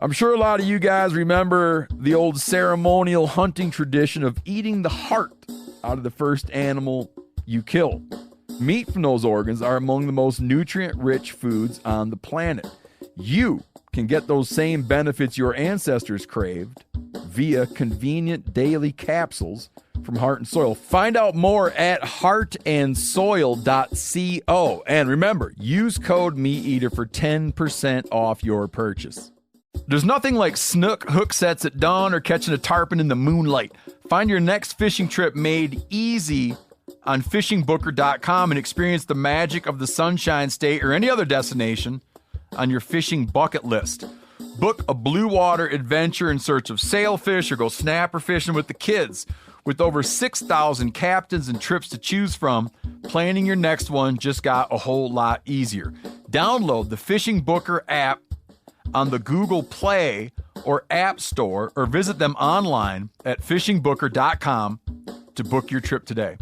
I'm sure a lot of you guys remember the old ceremonial hunting tradition of eating the heart out of the first animal you kill. Meat from those organs are among the most nutrient-rich foods on the planet. You can get those same benefits your ancestors craved via convenient daily capsules from Heart and Soil. Find out more at heartandsoil.co. And remember, use code MeatEater for 10% off your purchase. There's nothing like snook hook sets at dawn or catching a tarpon in the moonlight. Find your next fishing trip made easy on fishingbooker.com and experience the magic of the Sunshine State or any other destination on your fishing bucket list. Book a blue water adventure in search of sailfish or go snapper fishing with the kids. With over 6,000 captains and trips to choose from, planning your next one just got a whole lot easier. Download the Fishing Booker app on the Google Play or App Store or visit them online at fishingbooker.com to book your trip today.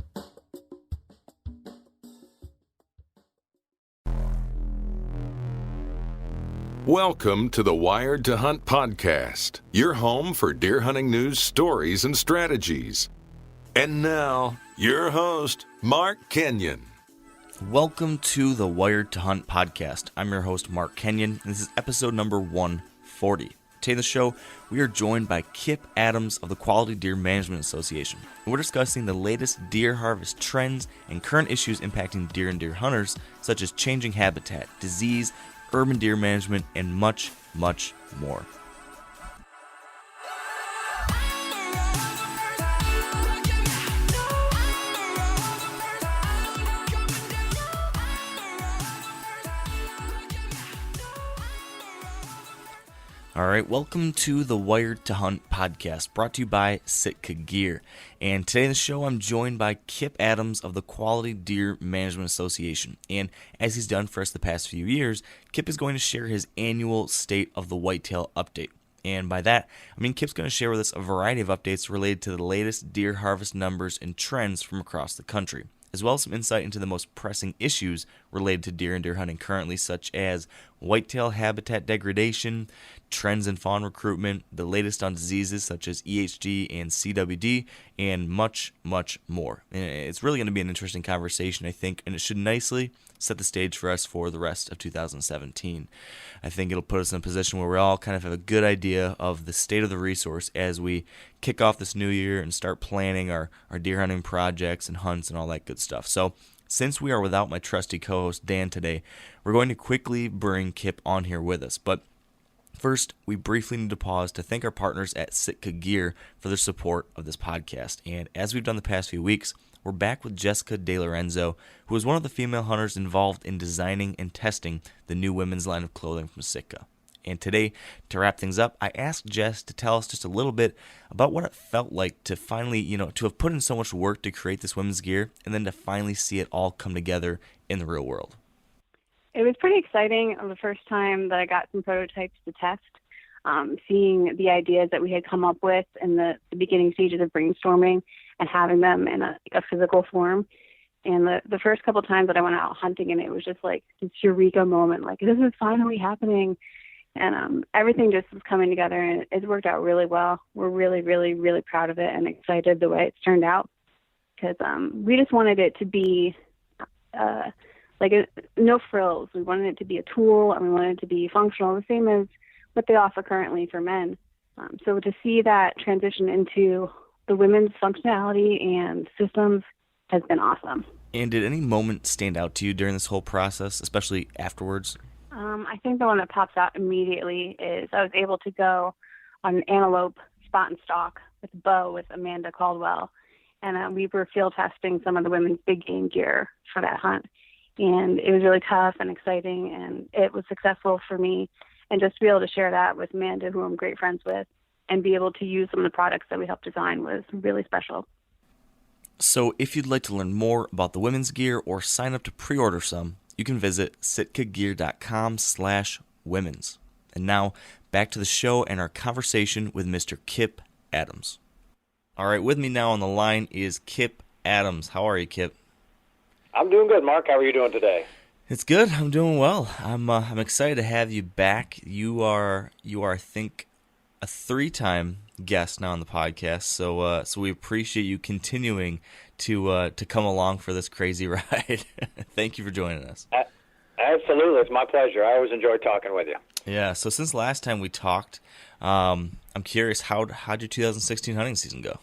Welcome to the Wired to Hunt podcast, your home for deer hunting news, stories, and strategies. And now, your host, Mark Kenyon. Welcome to the Wired to Hunt podcast. I'm your host, Mark Kenyon, and this is episode number 140. Today in the show, we are joined by Kip Adams of the Quality Deer Management Association. We're discussing the latest deer harvest trends and current issues impacting deer and deer hunters, such as changing habitat, disease, urban deer management, and much, much more. All right, welcome to the Wired to Hunt podcast, brought to you by Sitka Gear. And today in the show, I'm joined by Kip Adams of the Quality Deer Management Association. And as he's done for us the past few years, Kip is going to share his annual State of the Whitetail update. And by that, I mean Kip's going to share with us a variety of updates related to the latest deer harvest numbers and trends from across the country, as well as some insight into the most pressing issues related to deer and deer hunting currently, such as whitetail habitat degradation, trends in fawn recruitment, the latest on diseases such as EHD and CWD, and much, much more. And it's really going to be an interesting conversation, I think, and it should nicely set the stage for us for the rest of 2017. I think it'll put us in a position where we all kind of have a good idea of the state of the resource as we kick off this new year and start planning our deer hunting projects and hunts and all that good stuff. So since we are without my trusty co-host Dan today, we're going to quickly bring Kip on here with us. But first, we briefly need to pause to thank our partners at Sitka Gear for their support of this podcast. And as we've done the past few weeks, we're back with Jessica De Lorenzo, who is one of the female hunters involved in designing and testing the new women's line of clothing from Sitka. And today, to wrap things up, I asked Jess to tell us just a little bit about what it felt like to finally, to have put in so much work to create this women's gear and then to finally see it all come together in the real world. It was pretty exciting the first time that I got some prototypes to test, seeing the ideas that we had come up with in the beginning stages of brainstorming and having them in a physical form. And the first couple times that I went out hunting, and it was just like this eureka moment, like this is finally happening. And everything just was coming together, and it's worked out really well. We're really, really, really proud of it and excited the way it's turned out, because we just wanted it to be no frills. We wanted it to be a tool, and we wanted it to be functional, the same as what they offer currently for men. So to see that transition into the women's functionality and systems has been awesome. And did any moment stand out to you during this whole process, especially afterwards? I think the one that pops out immediately is I was able to go on an antelope spot and stalk with a bow with Amanda Caldwell, and we were field testing some of the women's big game gear for that hunt. And it was really tough and exciting, and it was successful for me. And just to be able to share that with Amanda, who I'm great friends with, and be able to use some of the products that we helped design was really special. So if you'd like to learn more about the women's gear or sign up to pre-order some, you can visit sitkagear.com/women's. And now, back to the show and our conversation with Mr. Kip Adams. All right, with me now on the line is Kip Adams. How are you, Kip? I'm doing good, Mark. How are you doing today? It's good. I'm doing well. I'm excited to have you back. You are I think a 3-time guest now on the podcast. So we appreciate you continuing to come along for this crazy ride. Thank you for joining us. Absolutely, it's my pleasure. I always enjoy talking with you. Yeah. So since last time we talked, I'm curious, how'd your 2016 hunting season go?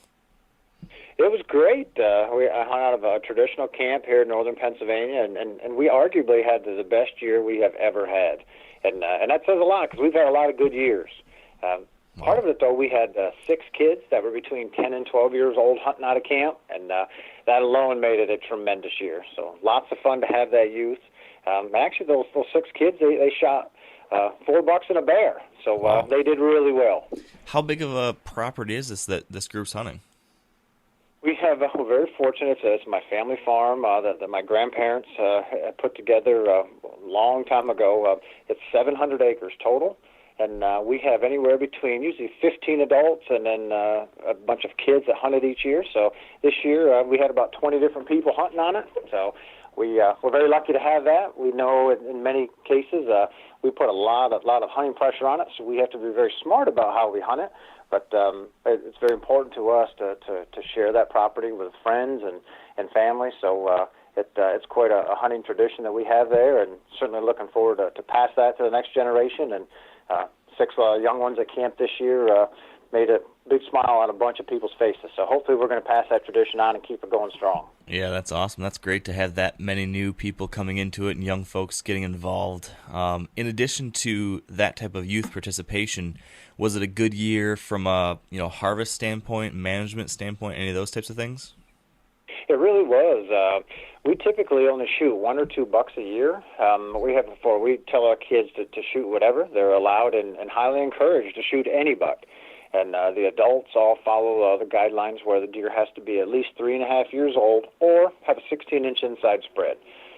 It was great. I hung out of a traditional camp here in northern Pennsylvania, and we arguably had the best year we have ever had. And that says a lot because we've had a lot of good years. Part of it, though, we had 6 kids that were between 10 and 12 years old hunting out of camp, and that alone made it a tremendous year. So lots of fun to have that youth. Actually, those 6 kids, they shot 4 bucks and a bear, so they did really well. How big of a property is this that this group's hunting? We have, we're very fortunate. It's my family farm that my grandparents put together a long time ago. It's 700 acres total, and we have anywhere between usually 15 adults and then a bunch of kids that hunted each year. So this year we had about 20 different people hunting on it. So we're very lucky to have that. We know in many cases we put a lot of hunting pressure on it, so we have to be very smart about how we hunt it. But it's very important to us to share that property with friends and family. So it's quite a hunting tradition that we have there, and certainly looking forward to pass that to the next generation. And 6 young ones at camp this year made a big smile on a bunch of people's faces. So hopefully we're going to pass that tradition on and keep it going strong. Yeah, that's awesome. That's great to have that many new people coming into it and young folks getting involved. In addition to that type of youth participation, was it a good year from a harvest standpoint, management standpoint, any of those types of things? It really was. We typically only shoot 1 or 2 bucks a year. We tell our kids to shoot whatever. They're allowed and highly encouraged to shoot any buck. And the adults all follow the guidelines where the deer has to be at least 3.5 years old or have a 16-inch inside spread.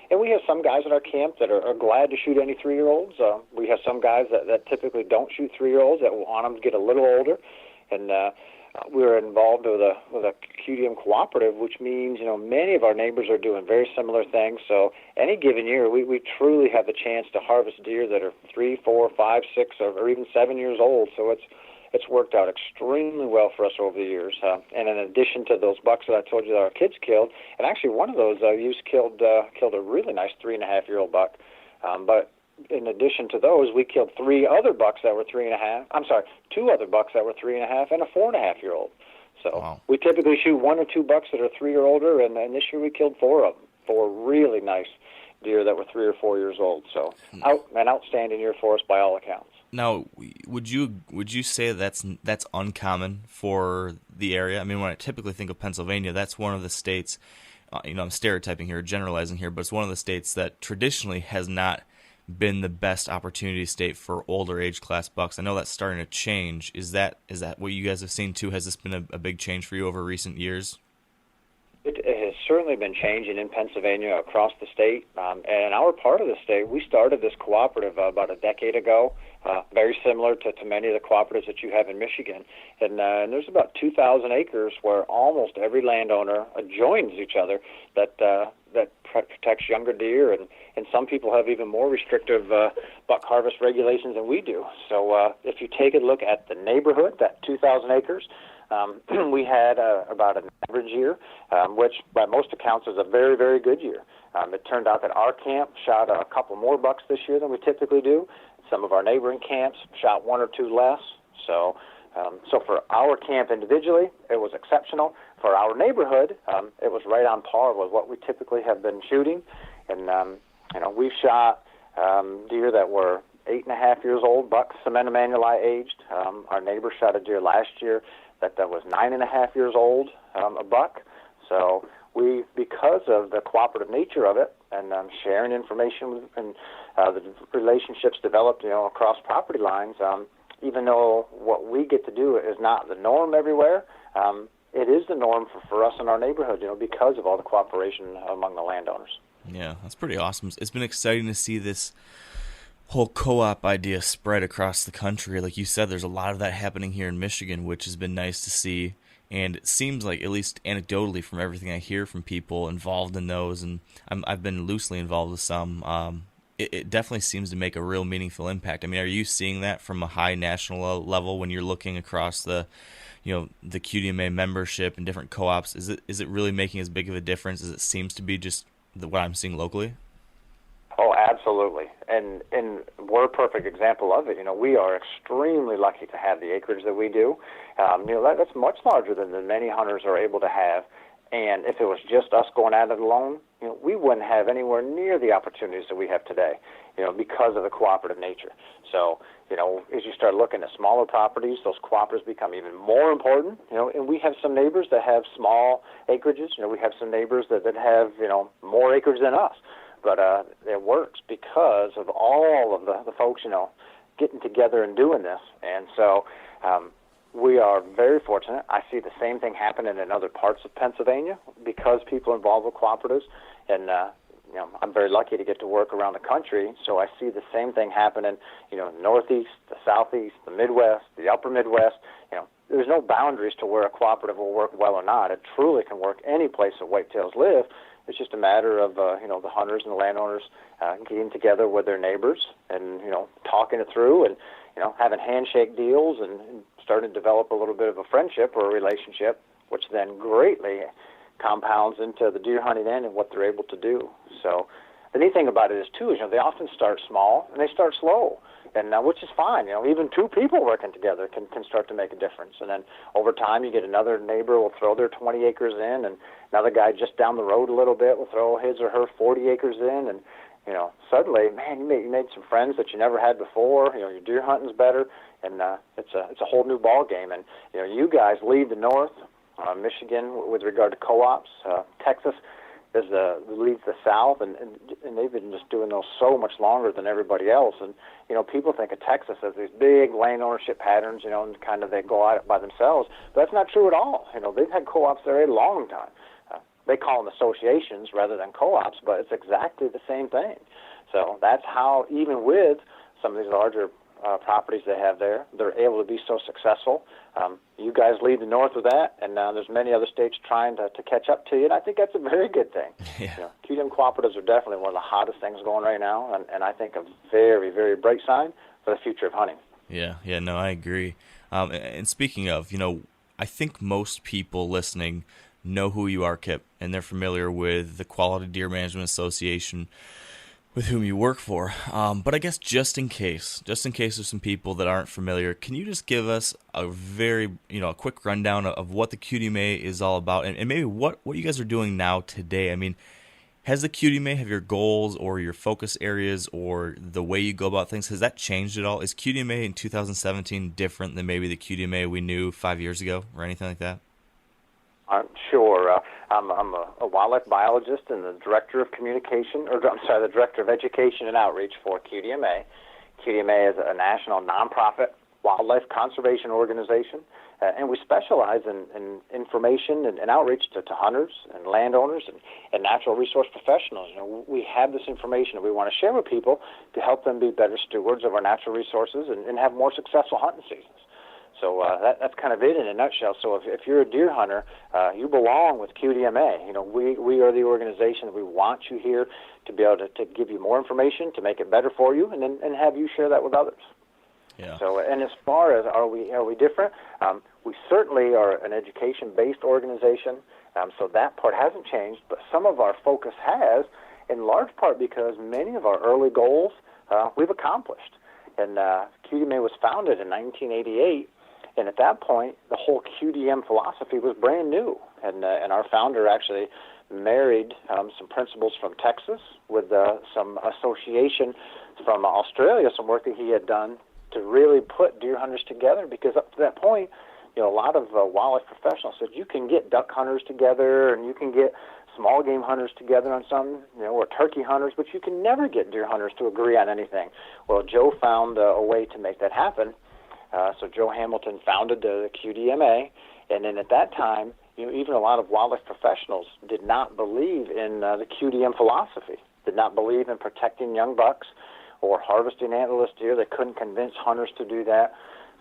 And we have some guys at our camp that are glad to shoot any 3-year-olds. We have some guys that typically don't shoot 3-year-olds that want them to get a little older. And we're involved with a QDM cooperative, which means many of our neighbors are doing very similar things. So any given year, we truly have the chance to harvest deer that are 3, 4, 5, 6, or even 7 years old. So it's worked out extremely well for us over the years. And in addition to those bucks that I told you that our kids killed, and actually one of those youths killed a really nice 3.5-year-old buck. But in addition to those, we killed 2 other bucks that were 3.5, and a 4.5-year-old. So wow. We typically shoot 1 or 2 bucks that are 3 or older, and this year we killed 4 of them, 4 really nice deer that were 3 or 4 years old. So an outstanding year for us by all accounts. Now, would you say that's uncommon for the area? I mean, when I typically think of Pennsylvania, that's one of the states, I'm stereotyping here, generalizing here, but it's one of the states that traditionally has not been the best opportunity state for older age class bucks. I know that's starting to change. Is that what you guys have seen too? Has this been a big change for you over recent years? It has certainly been changing in Pennsylvania across the state. And in our part of the state, we started this cooperative about a decade ago, very similar to many of the cooperatives that you have in Michigan. And there's about 2,000 acres where almost every landowner joins each other that protects younger deer. And some people have even more restrictive buck harvest regulations than we do. So if you take a look at the neighborhood, that 2,000 acres, we had about an average year, which by most accounts is a very, very good year. It turned out that our camp shot a couple more bucks this year than we typically do. Some of our neighboring camps shot 1 or 2 less. So for our camp individually, it was exceptional. For our neighborhood, it was right on par with what we typically have been shooting. And we've shot deer that were 8.5 years old, bucks, cement manuali aged. Our neighbor shot a deer last year that was 9.5 years old, a buck. So we, because of the cooperative nature of it and sharing information and the relationships developed, across property lines, even though what we get to do is not the norm everywhere, it is the norm for us in our neighborhood, because of all the cooperation among the landowners. Yeah, that's pretty awesome. It's been exciting to see this whole co-op idea spread across the country. Like you said, there's a lot of that happening here in Michigan, which has been nice to see. And it seems like, at least anecdotally from everything I hear from people involved in those, and I've been loosely involved with some, it definitely seems to make a real meaningful impact. I mean, are you seeing that from a high national level when you're looking across the QDMA membership and different co-ops? Is it really making as big of a difference as it seems to be just what I'm seeing locally? Oh, absolutely. And we're a perfect example of it. We are extremely lucky to have the acreage that we do. That's much larger than many hunters are able to have. And if it was just us going at it alone, we wouldn't have anywhere near the opportunities that we have today, because of the cooperative nature. So, as you start looking at smaller properties, those cooperatives become even more important, and we have some neighbors that have small acreages. We have some neighbors that have, more acreage than us. But it works because of all of the folks, getting together and doing this. And so we are very fortunate. I see the same thing happening in other parts of Pennsylvania because people are involved with cooperatives. And, I'm very lucky to get to work around the country, so I see the same thing happening, the Northeast, the Southeast, the Midwest, the Upper Midwest. There's no boundaries to where a cooperative will work well or not. It truly can work any place that whitetails live. It's just a matter of, the hunters and the landowners getting together with their neighbors and, talking it through and, having handshake deals and starting to develop a little bit of a friendship or a relationship, which then greatly compounds into the deer hunting end and what they're able to do. So the neat thing about it is, too, is, they often start small and they start slow. And which is fine. Even two people working together can start to make a difference. And then over time, you get another neighbor will throw their 20 acres in, and another guy just down the road a little bit will throw his or her 40 acres in, and suddenly, man, you made some friends that you never had before. Your deer hunting's better, and it's a whole new ball game. And you guys lead the North, Michigan with regard to co-ops, Texas leads the South, and they've been just doing those so much longer than everybody else. And people think of Texas as these big land ownership patterns, and kind of they go at it by themselves. But that's not true at all. They've had co-ops there a long time. They call them associations rather than co-ops, but it's exactly the same thing. So that's how, even with some of these larger properties they have there, they're able to be so successful. You guys lead the North with that, and there's many other states trying to catch up to you, and I think that's a very good thing. Yeah. QDM cooperatives are definitely one of the hottest things going right now, and I think a very, very bright sign for the future of hunting. Yeah, no, I agree. And speaking of, I think most people listening know who you are, Kip, and they're familiar with the Quality Deer Management Association with whom you work for. But I guess just in case there's some people that aren't familiar, can you just give us a very, a quick rundown of what the QDMA is all about, and maybe what you guys are doing now today? I mean, has the QDMA, have your goals or your focus areas or the way you go about things, has that changed at all? Is QDMA in 2017 different than maybe the QDMA we knew 5 years ago or anything like that? Sure. I'm a wildlife biologist and the director of the director of education and outreach for QDMA. QDMA is a national nonprofit wildlife conservation organization, and we specialize in information and outreach to hunters and landowners and natural resource professionals. We have this information that we want to share with people to help them be better stewards of our natural resources and have more successful hunting seasons. So that's kind of it in a nutshell. So if you're a deer hunter, you belong with QDMA. We are the organization that we want you here to be able to give you more information, to make it better for you, and have you share that with others. Yeah. So, and as far as are we different? We certainly are an education-based organization. So that part hasn't changed, but some of our focus has, in large part because many of our early goals we've accomplished. And QDMA was founded in 1988. And at that point, the whole QDM philosophy was brand new. And our founder actually married some principles from Texas with some association from Australia, some work that he had done to really put deer hunters together. Because up to that point, a lot of wildlife professionals said you can get duck hunters together and you can get small game hunters together on some, or turkey hunters, but you can never get deer hunters to agree on anything. Well, Joe found a way to make that happen. So Joe Hamilton founded the QDMA, and then at that time, even a lot of wildlife professionals did not believe in the QDM philosophy, did not believe in protecting young bucks or harvesting antlerless deer. They couldn't convince hunters to do that.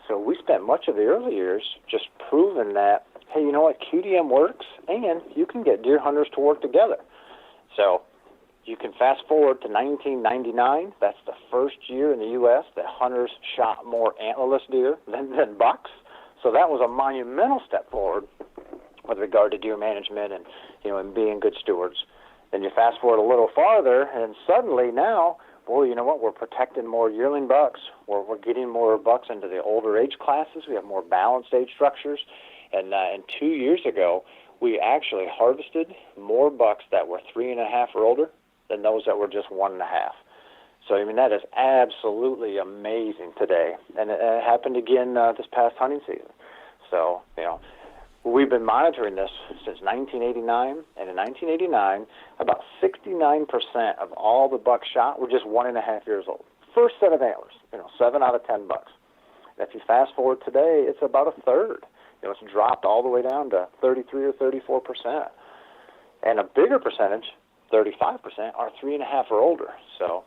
So we spent much of the early years just proving that hey, you know what, QDM works, and you can get deer hunters to work together. So you can fast forward to 1999. That's the first year in the U.S. that hunters shot more antlerless deer than bucks. So that was a monumental step forward with regard to deer management and, and being good stewards. Then you fast forward a little farther, and suddenly now, boy, you know what? We're protecting more yearling bucks. We're getting more bucks into the older age classes. We have more balanced age structures. And 2 years ago, we actually harvested more bucks that were 3.5 or older than those that were just 1.5. So, I mean, that is absolutely amazing today. And it happened again this past hunting season. So, we've been monitoring this since 1989, and in 1989, about 69% of all the bucks shot were just 1.5 years old. First set of antlers, 7 out of 10 bucks. And if you fast forward today, it's about a third. It's dropped all the way down to 33 or 34%. And a bigger percentage, 35%, are 3.5 or older. So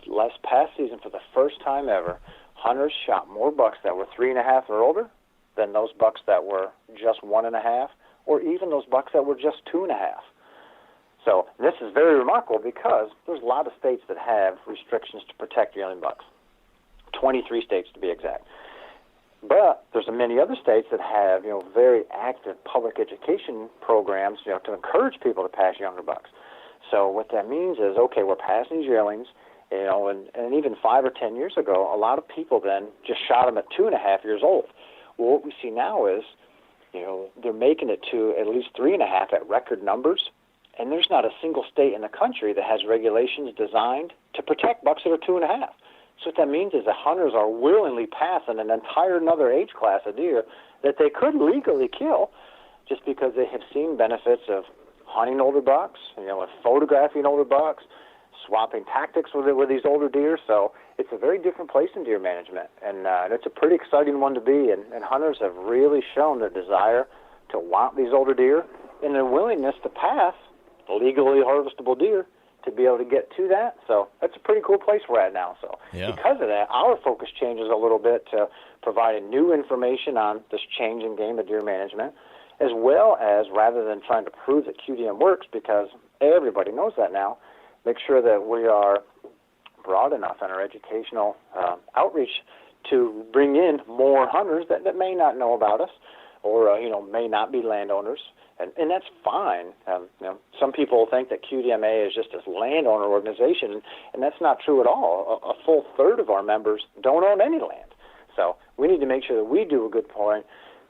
last past season, for the first time ever, hunters shot more bucks that were 3.5 or older than those bucks that were just 1.5, or even those bucks that were just 2.5. So this is very remarkable because there's a lot of states that have restrictions to protect yearling bucks, 23 states to be exact. But there's many other states that have, very active public education programs, to encourage people to pass younger bucks. So what that means is, okay, we're passing these yearlings, and even 5 or 10 years ago, a lot of people then just shot them at 2.5 years old. Well, what we see now is, they're making it to at least 3.5 at record numbers, and there's not a single state in the country that has regulations designed to protect bucks that are 2.5. So what that means is that hunters are willingly passing an entire another age class of deer that they could legally kill just because they have seen benefits of hunting older bucks, and photographing older bucks, swapping tactics with these older deer. So it's a very different place in deer management, and it's a pretty exciting one to be. And hunters have really shown their desire to want these older deer and their willingness to pass legally harvestable deer to be able to get to that. So that's a pretty cool place we're at now. So Because of that, our focus changes a little bit to providing new information on this changing game of deer management, as well as, rather than trying to prove that QDM works, because everybody knows that now, make sure that we are broad enough in our educational outreach to bring in more hunters that may not know about us or, may not be landowners. And that's fine. Some people think that QDMA is just this landowner organization, and that's not true at all. A full third of our members don't own any land. So we need to make sure that we do a good point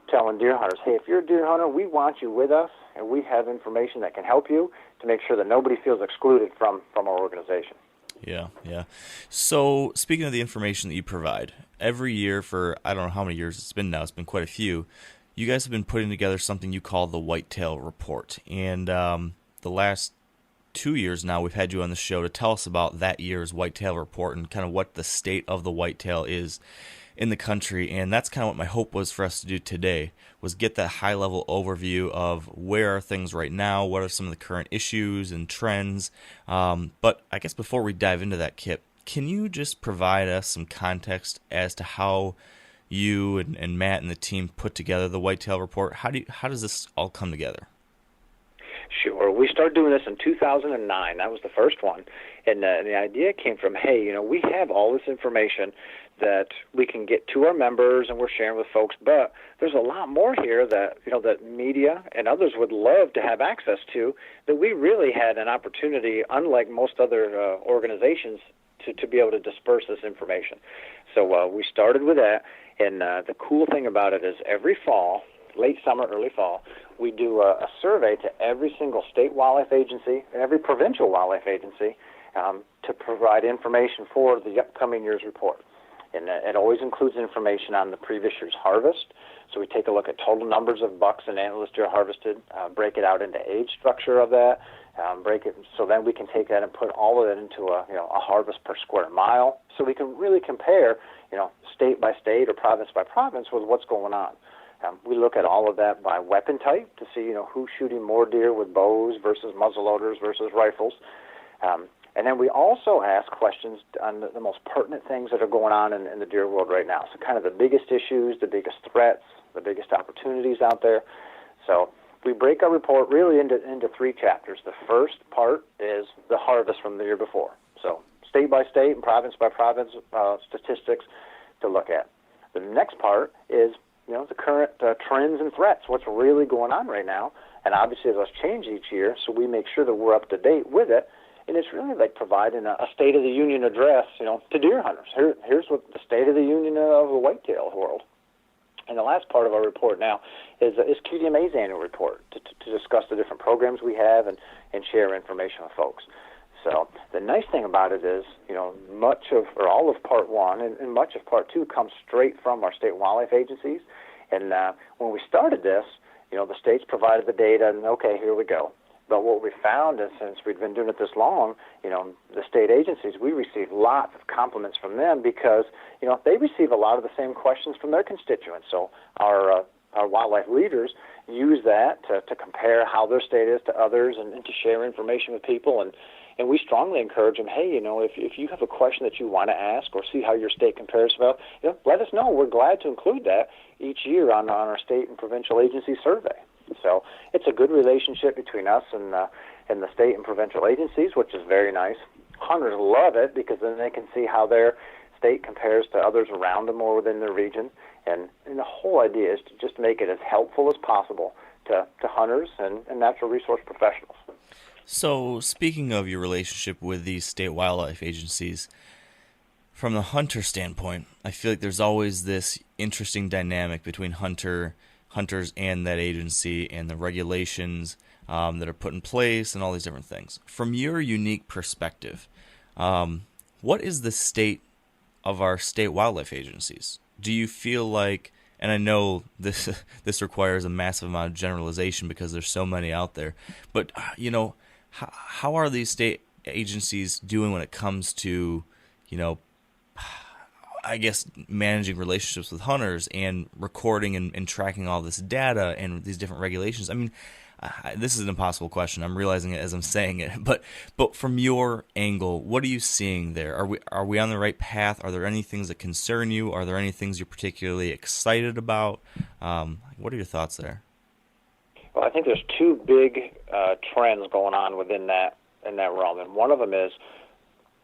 telling deer hunters, hey, if you're a deer hunter, we want you with us, and we have information that can help you to make sure that nobody feels excluded from our organization. Yeah. So speaking of the information that you provide, every year for, I don't know how many years it's been now, it's been quite a few, you guys have been putting together something you call the Whitetail Report. And the last 2 years now, we've had you on the show to tell us about that year's Whitetail Report and kind of what the state of the whitetail is in the country. And that's kind of what my hope was for us to do today, was get that high-level overview of where are things right now, what are some of the current issues and trends. But I guess before we dive into that, Kip, can you just provide us some context as to how you and Matt and the team put together the Whitetail Report? How does this all come together? Sure. We started doing this in 2009. That was the first one. And the idea came from, hey, we have all this information that we can get to our members and we're sharing with folks, but there's a lot more here that, that media and others would love to have access to that we really had an opportunity, unlike most other organizations, to be able to disperse this information. So we started with that. And the cool thing about it is every fall, late summer, early fall, we do a survey to every single state wildlife agency and every provincial wildlife agency to provide information for the upcoming year's report. And it always includes information on the previous year's harvest. So we take a look at total numbers of bucks and antlerless deer harvested, break it out into age structure of that, break it so then we can take that and put all of that into a harvest per square mile, so we can really compare state by state or province by province with what's going on. We look at all of that by weapon type to see who's shooting more deer with bows versus muzzleloaders versus rifles. And then we also ask questions on the most pertinent things that are going on in the deer world right now. So kind of the biggest issues, the biggest threats, the biggest opportunities out there. So we break our report really into 3 chapters. The first part is the harvest from the year before. So state by state and province by province statistics to look at. The next part is, the current trends and threats, what's really going on right now. And obviously those change each year, so we make sure that we're up to date with it. And it's really like providing a State of the Union address, to deer hunters. Here's what the State of the Union of the whitetail world. And the last part of our report now is QDMA's annual report to discuss the different programs we have and share information with folks. So the nice thing about it is, all of Part 1 and much of Part 2 comes straight from our state wildlife agencies. And when we started this, the states provided the data, and okay, here we go. But what we found is, since we've been doing it this long, the state agencies, we receive lots of compliments from them because, they receive a lot of the same questions from their constituents. So our wildlife leaders use that to compare how their state is to others and to share information with people. And we strongly encourage them, hey, if you have a question that you want to ask or see how your state compares, let us know. We're glad to include that each year on our state and provincial agency survey. So it's a good relationship between us and the state and provincial agencies, which is very nice. Hunters love it because then they can see how their state compares to others around them or within their region. And the whole idea is to just make it as helpful as possible to hunters and natural resource professionals. So speaking of your relationship with these state wildlife agencies, from the hunter standpoint, I feel like there's always this interesting dynamic between hunters and that agency and the regulations that are put in place and all these different things. From your unique perspective, what is the state of our state wildlife agencies? Do you feel like, and I know this requires a massive amount of generalization because there's so many out there, but how are these state agencies doing when it comes to, I guess, managing relationships with hunters and recording and tracking all this data and these different regulations? I mean, this is an impossible question. I'm realizing it as I'm saying it. But from your angle, what are you seeing there? Are we on the right path? Are there any things that concern you? Are there any things you're particularly excited about? What are your thoughts there? Well, I think there's 2 big trends going on in that realm, and one of them is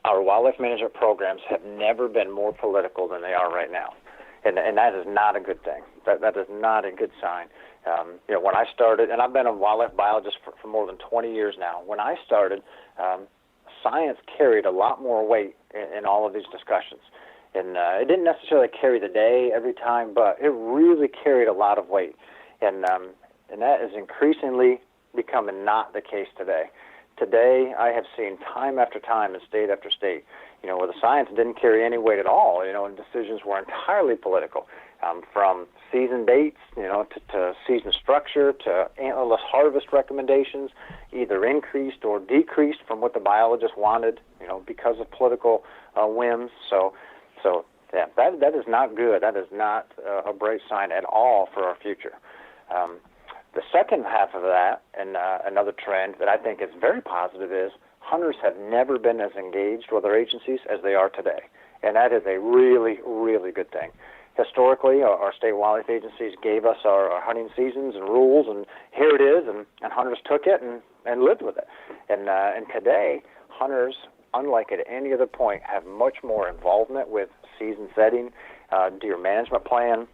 our wildlife management programs have never been more political than they are right now, and that is not a good thing. That is not a good sign. When I started, and I've been a wildlife biologist for more than 20 years now, when I started, science carried a lot more weight in all of these discussions. And it didn't necessarily carry the day every time, but it really carried a lot of weight. And that is increasingly becoming not the case today. Today, I have seen time after time in state after state, where the science didn't carry any weight at all, and decisions were entirely political, from season dates, to season structure, to antlerless harvest recommendations, either increased or decreased from what the biologist wanted, because of political whims. So yeah, that is not good. That is not a bright sign at all for our future. The second half of that, and another trend that I think is very positive, is hunters have never been as engaged with our agencies as they are today. And that is a really, really good thing. Historically, our state wildlife agencies gave us our hunting seasons and rules, and here it is, and hunters took it and lived with it. And today, hunters, unlike at any other point, have much more involvement with season setting, deer management plan,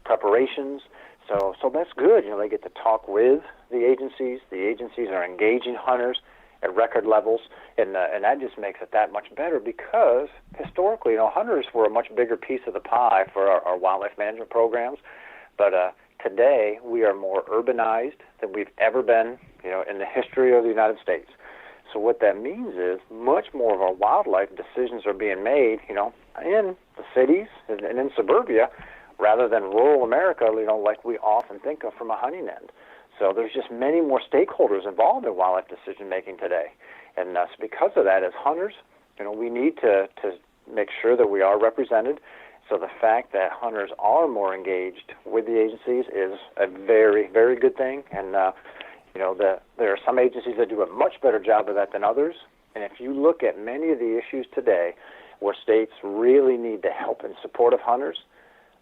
preparations. So that's good. They get to talk with the agencies. The agencies are engaging hunters at record levels, and that just makes it that much better because historically, hunters were a much bigger piece of the pie for our wildlife management programs. But today, we are more urbanized than we've ever been, in the history of the United States. So what that means is much more of our wildlife decisions are being made, in the cities and in suburbia, rather than rural America, like we often think of from a hunting end. So there's just many more stakeholders involved in wildlife decision-making today. And so because of that, as hunters, we need to make sure that we are represented. So the fact that hunters are more engaged with the agencies is a very, very good thing. And, there are some agencies that do a much better job of that than others. And if you look at many of the issues today where states really need the help and support of hunters,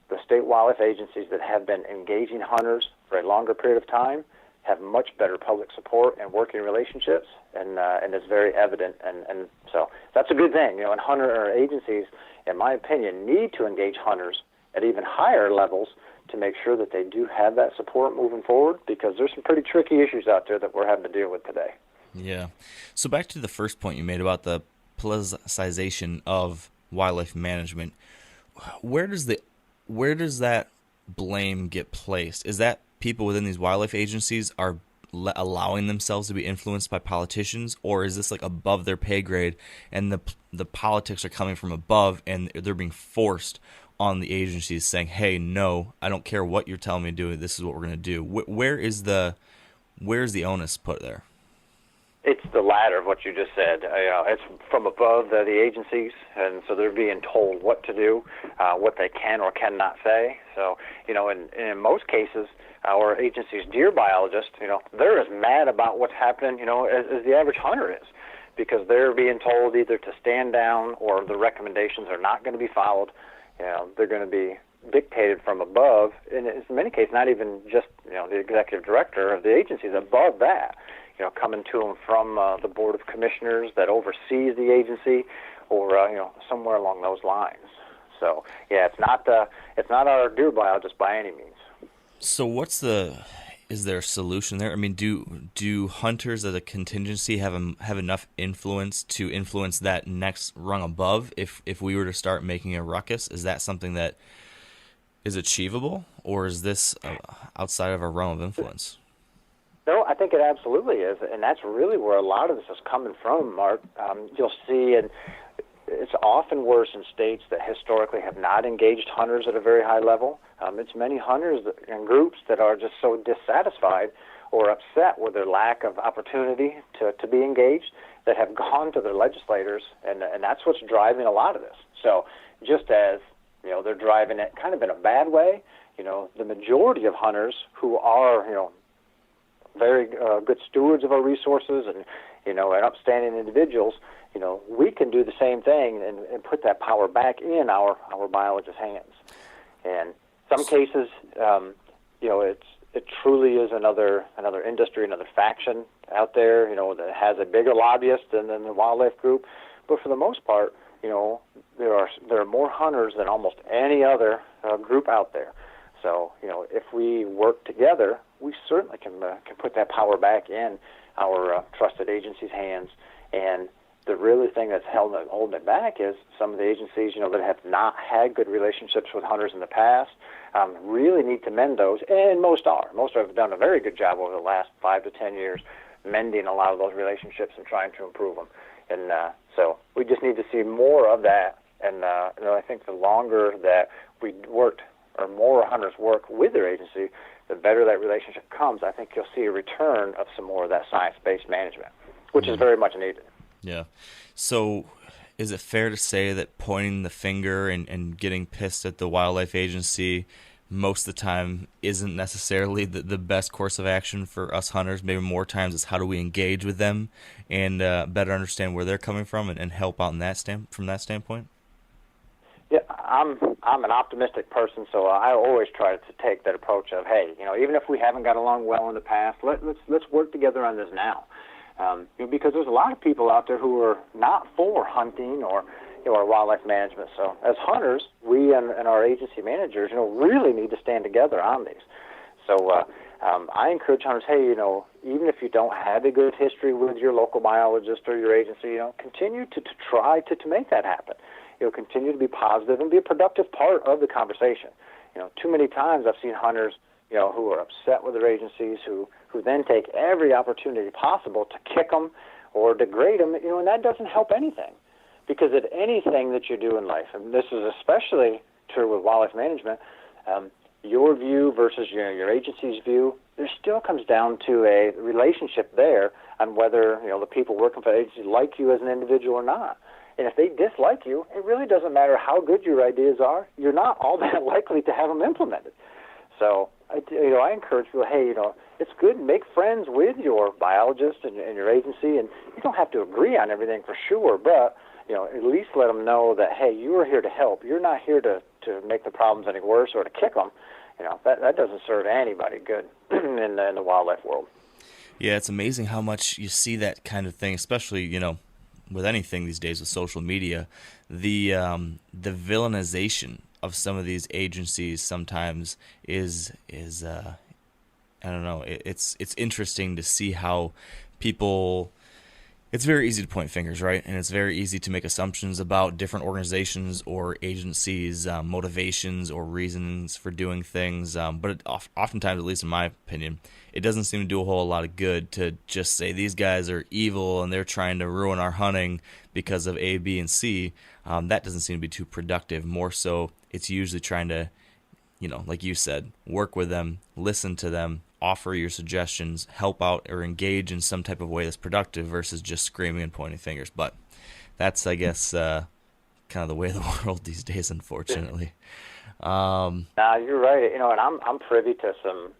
the state wildlife agencies that have been engaging hunters for a longer period of time have much better public support and working relationships, and it's very evident. And so that's a good thing. And hunter agencies, in my opinion, need to engage hunters at even higher levels to make sure that they do have that support moving forward, because there's some pretty tricky issues out there that we're having to deal with today. Yeah. So back to the first point you made about the politicization of wildlife management. Where does that blame get placed? Is that people within these wildlife agencies are allowing themselves to be influenced by politicians, or is this like above their pay grade and the politics are coming from above and they're being forced on the agencies saying, hey, no, I don't care what you're telling me to do, this is what we're going to do? Where's the onus put there? It's the latter of what you just said. It's from above the agencies, and so they're being told what to do, what they can or cannot say. So, in most cases, our agency's deer biologists, they're as mad about what's happening, as the average hunter is, because they're being told either to stand down or the recommendations are not going to be followed. They're going to be dictated from above, and in many cases, not even just the executive director of the agency is above that. Coming to them from the board of commissioners that oversees the agency, or somewhere along those lines. So yeah, it's not our deer biologist by any means. So is there a solution there? I mean, do hunters as a contingency have enough influence to influence that next rung above? If we were to start making a ruckus, is that something that is achievable, or is this outside of our realm of influence? No, I think it absolutely is, and that's really where a lot of this is coming from, Mark. You'll see, and it's often worse in states that historically have not engaged hunters at a very high level. It's many hunters and groups that are just so dissatisfied or upset with their lack of opportunity to be engaged that have gone to their legislators, and that's what's driving a lot of this. So just as they're driving it kind of in a bad way, the majority of hunters who are very good stewards of our resources and upstanding individuals, we can do the same thing and put that power back in our biologists' hands. And some cases, it truly is another industry, another faction out there, that has a bigger lobbyist than the wildlife group. But for the most part, there are more hunters than almost any other group out there. So, if we work together, we certainly can put that power back in our trusted agencies' hands. And the really thing that's holding it back is some of the agencies, that have not had good relationships with hunters in the past, really need to mend those. And most are. Most have done a very good job over the last 5 to 10 years mending a lot of those relationships and trying to improve them. And so we just need to see more of that. And I think the longer that we worked, or more hunters work with their agency, the better that relationship comes. I think you'll see a return of some more of that science-based management, which is very much needed. Yeah. So is it fair to say that pointing the finger and getting pissed at the wildlife agency most of the time isn't necessarily the best course of action for us hunters? Maybe more times it's how do we engage with them and better understand where they're coming from and help out in from that standpoint? Yeah, I'm an optimistic person, so I always try to take that approach of, hey, even if we haven't got along well in the past, let's work together on this now, because there's a lot of people out there who are not for hunting or wildlife management. So as hunters, we and our agency managers, really need to stand together on these. So I encourage hunters, hey, even if you don't have a good history with your local biologist or your agency, continue to try to make that happen. Continue to be positive and be a productive part of the conversation. Too many times I've seen hunters, who are upset with their agencies, who then take every opportunity possible to kick them or degrade them, and that doesn't help anything. Because at anything that you do in life, and this is especially true with wildlife management, your view versus your agency's view, there still comes down to a relationship there on whether the people working for the agency like you as an individual or not. And if they dislike you, it really doesn't matter how good your ideas are. You're not all that likely to have them implemented. So, I encourage people, hey, it's good to make friends with your biologist and your agency, and you don't have to agree on everything for sure, but, at least let them know that, hey, you are here to help. You're not here to to make the problems any worse or to kick them, that doesn't serve anybody good in the wildlife world. Yeah, it's amazing how much you see that kind of thing, especially, with anything these days with social media. The villainization of some of these agencies sometimes is I don't know. It's interesting to see how people. It's very easy to point fingers, right? And it's very easy to make assumptions about different organizations or agencies' motivations or reasons for doing things. But oftentimes, at least in my opinion, it doesn't seem to do a whole lot of good to just say these guys are evil and they're trying to ruin our hunting because of A, B, and C. That doesn't seem to be too productive. More so, it's usually trying to, like you said, work with them, listen to them, offer your suggestions, help out, or engage in some type of way that's productive versus just screaming and pointing fingers. But that's, I guess, kind of the way of the world these days, unfortunately. You're right. And I'm privy to some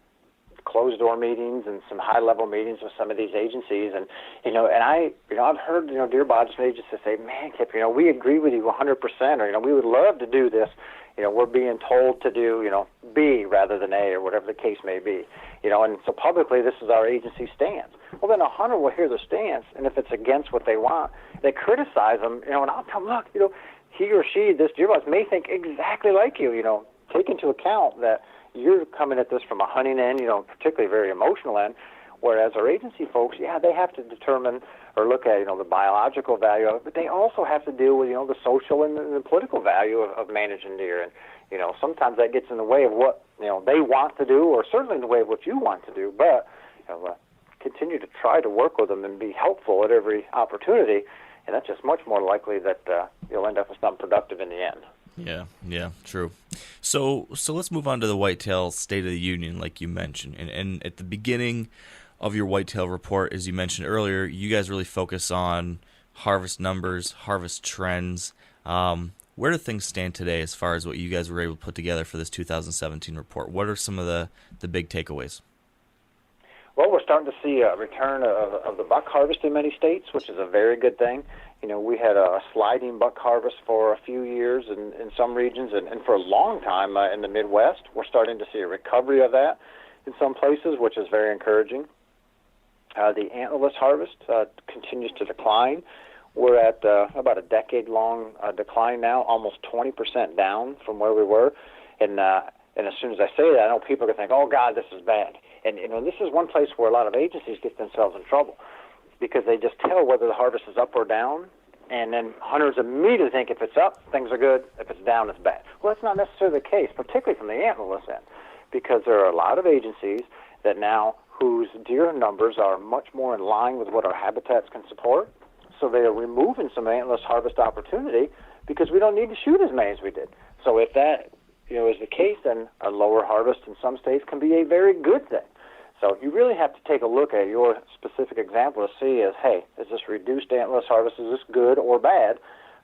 closed door meetings and some high level meetings with some of these agencies, and I've heard deer biologists and agencies say, "Man, Kip, we agree with you 100%," or we would love to do this. We're being told to do, B rather than A, or whatever the case may be. And so publicly this is our agency stance. Well, then a hunter will hear the stance, and if it's against what they want, they criticize them, and I'll tell them, look, he or she, this deer biologist, may think exactly like you, take into account that you're coming at this from a hunting end, particularly a very emotional end, whereas our agency folks, they have to determine or look at, the biological value of it, but they also have to deal with, the social and the political value of managing deer. And, sometimes that gets in the way of what, they want to do, or certainly in the way of what you want to do, but, continue to try to work with them and be helpful at every opportunity, and that's just much more likely that you'll end up with something productive in the end. Yeah, true. So let's move on to the Whitetail State of the Union, like you mentioned. And at the beginning of your Whitetail report, as you mentioned earlier, you guys really focus on harvest numbers, harvest trends. Where do things stand today as far as what you guys were able to put together for this 2017 report? What are some of the big takeaways? Well, we're starting to see a return of the buck harvest in many states, which is a very good thing. We had a sliding buck harvest for a few years in some regions, and for a long time in the Midwest. We're starting to see a recovery of that in some places, which is very encouraging. The antlerless harvest continues to decline. We're at about a decade-long decline now, almost 20% down from where we were. And as soon as I say that, I know people are going to think, oh, God, this is bad. And this is one place where a lot of agencies get themselves in trouble because they just tell whether the harvest is up or down, and then hunters immediately think if it's up, things are good. If it's down, it's bad. Well, that's not necessarily the case, particularly from the antlerless end, because there are a lot of agencies that now whose deer numbers are much more in line with what our habitats can support. So they are removing some antlerless harvest opportunity because we don't need to shoot as many as we did. So if that is the case, then a lower harvest in some states can be a very good thing. So you really have to take a look at your specific example to see hey, is this reduced antlerless harvest, is this good or bad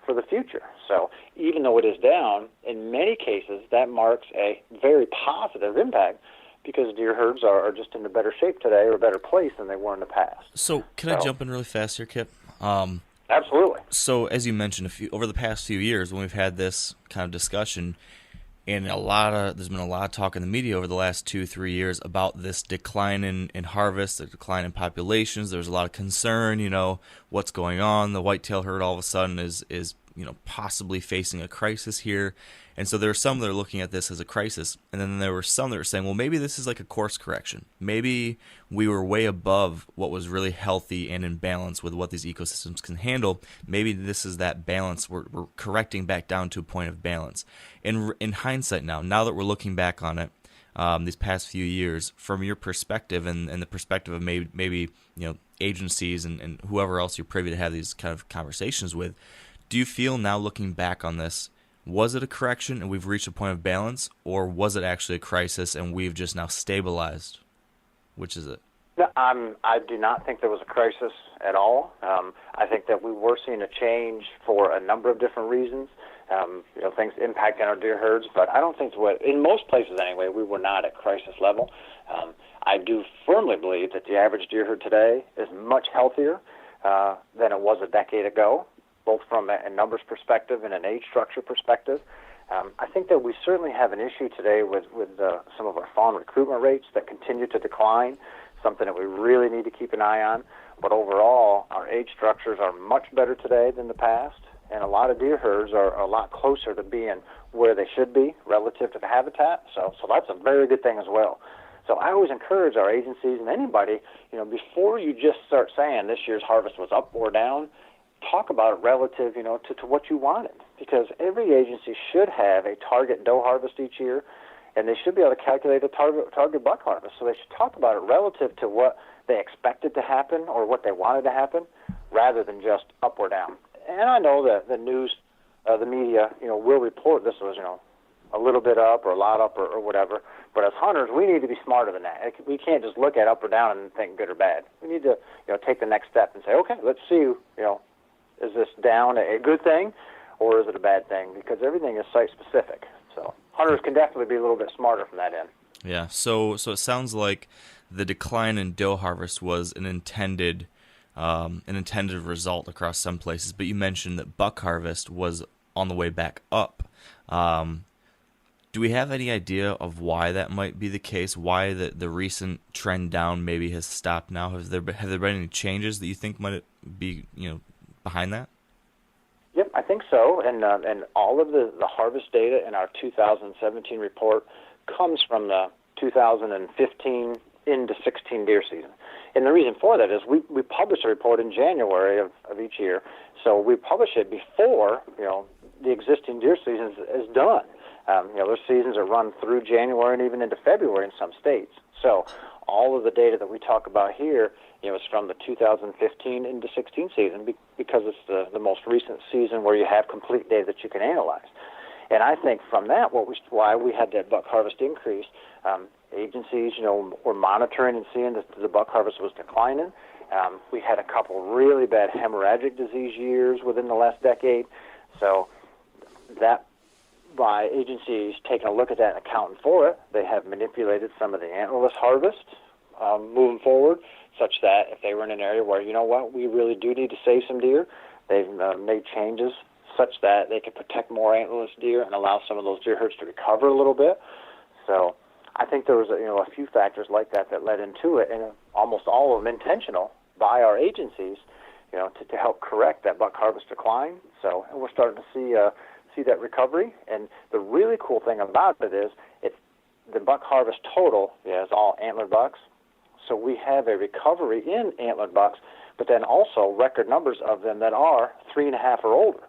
for the future? So even though it is down, in many cases that marks a very positive impact because deer herds are just in a better shape today or a better place than they were in the past. So can I jump in really fast here, Kip? Absolutely. So as you mentioned, over the past few years when we've had this kind of discussion, and there's been a lot of talk in the media over the last 2-3 years about this decline in harvest, the decline in populations. There's a lot of concern, what's going on. The whitetail herd all of a sudden is possibly facing a crisis here. And so there are some that are looking at this as a crisis, and then there were some that were saying, well, maybe this is like a course correction. Maybe we were way above what was really healthy and in balance with what these ecosystems can handle. Maybe this is that balance. We're correcting back down to a point of balance. And in hindsight now that we're looking back on it, these past few years, from your perspective and the perspective of maybe agencies and whoever else you're privy to have these kind of conversations with, do you feel now looking back on this, was it a correction and we've reached a point of balance, or was it actually a crisis and we've just now stabilized? Which is it? No, I do not think there was a crisis at all. I think that we were seeing a change for a number of different reasons. Things impacting our deer herds, but I don't think in most places anyway, we were not at crisis level. I do firmly believe that the average deer herd today is much healthier than it was a decade ago, both from a numbers perspective and an age structure perspective. I think that we certainly have an issue today with some of our fawn recruitment rates that continue to decline, something that we really need to keep an eye on. But overall, our age structures are much better today than the past, and a lot of deer herds are a lot closer to being where they should be relative to the habitat. So that's a very good thing as well. So I always encourage our agencies and anybody, before you just start saying this year's harvest was up or down, talk about it relative, to what you wanted. Because every agency should have a target doe harvest each year, and they should be able to calculate a target buck harvest. So they should talk about it relative to what they expected to happen or what they wanted to happen, rather than just up or down. And I know that the news, the media, will report this was, a little bit up or a lot up or whatever. But as hunters, we need to be smarter than that. We can't just look at up or down and think good or bad. We need to, take the next step and say, okay, let's see, is this down a good thing or is it a bad thing? Because everything is site-specific. So hunters can definitely be a little bit smarter from that end. Yeah, so it sounds like the decline in doe harvest was an intended result across some places, but you mentioned that buck harvest was on the way back up. Do we have any idea of why that might be the case? Why the recent trend down maybe has stopped now? Have there been any changes that you think might be behind that? Yep, I think so. And all of the harvest data in our 2017 report comes from the 2015 into 16 deer season. And the reason for that is we publish a report in January of each year, so we publish it before the existing deer season is done. There's seasons that run through January and even into February in some states. So all of the data that we talk about here, is from the 2015 into 16 season because it's the most recent season where you have complete data that you can analyze. And I think from that, why we had that buck harvest increase, agencies, were monitoring and seeing that the buck harvest was declining. We had a couple really bad hemorrhagic disease years within the last decade. So that, by agencies taking a look at that and accounting for it, they have manipulated some of the antlerless harvest moving forward, such that if they were in an area where, we really do need to save some deer, they've made changes such that they can protect more antlerless deer and allow some of those deer herds to recover a little bit. So I think there was a few factors like that led into it, and almost all of them intentional by our agencies, to help correct that buck harvest decline. So and we're starting to see that recovery. And the really cool thing about it is the buck harvest total is all antlered bucks. So we have a recovery in antlered bucks, but then also record numbers of them that are 3.5 or older.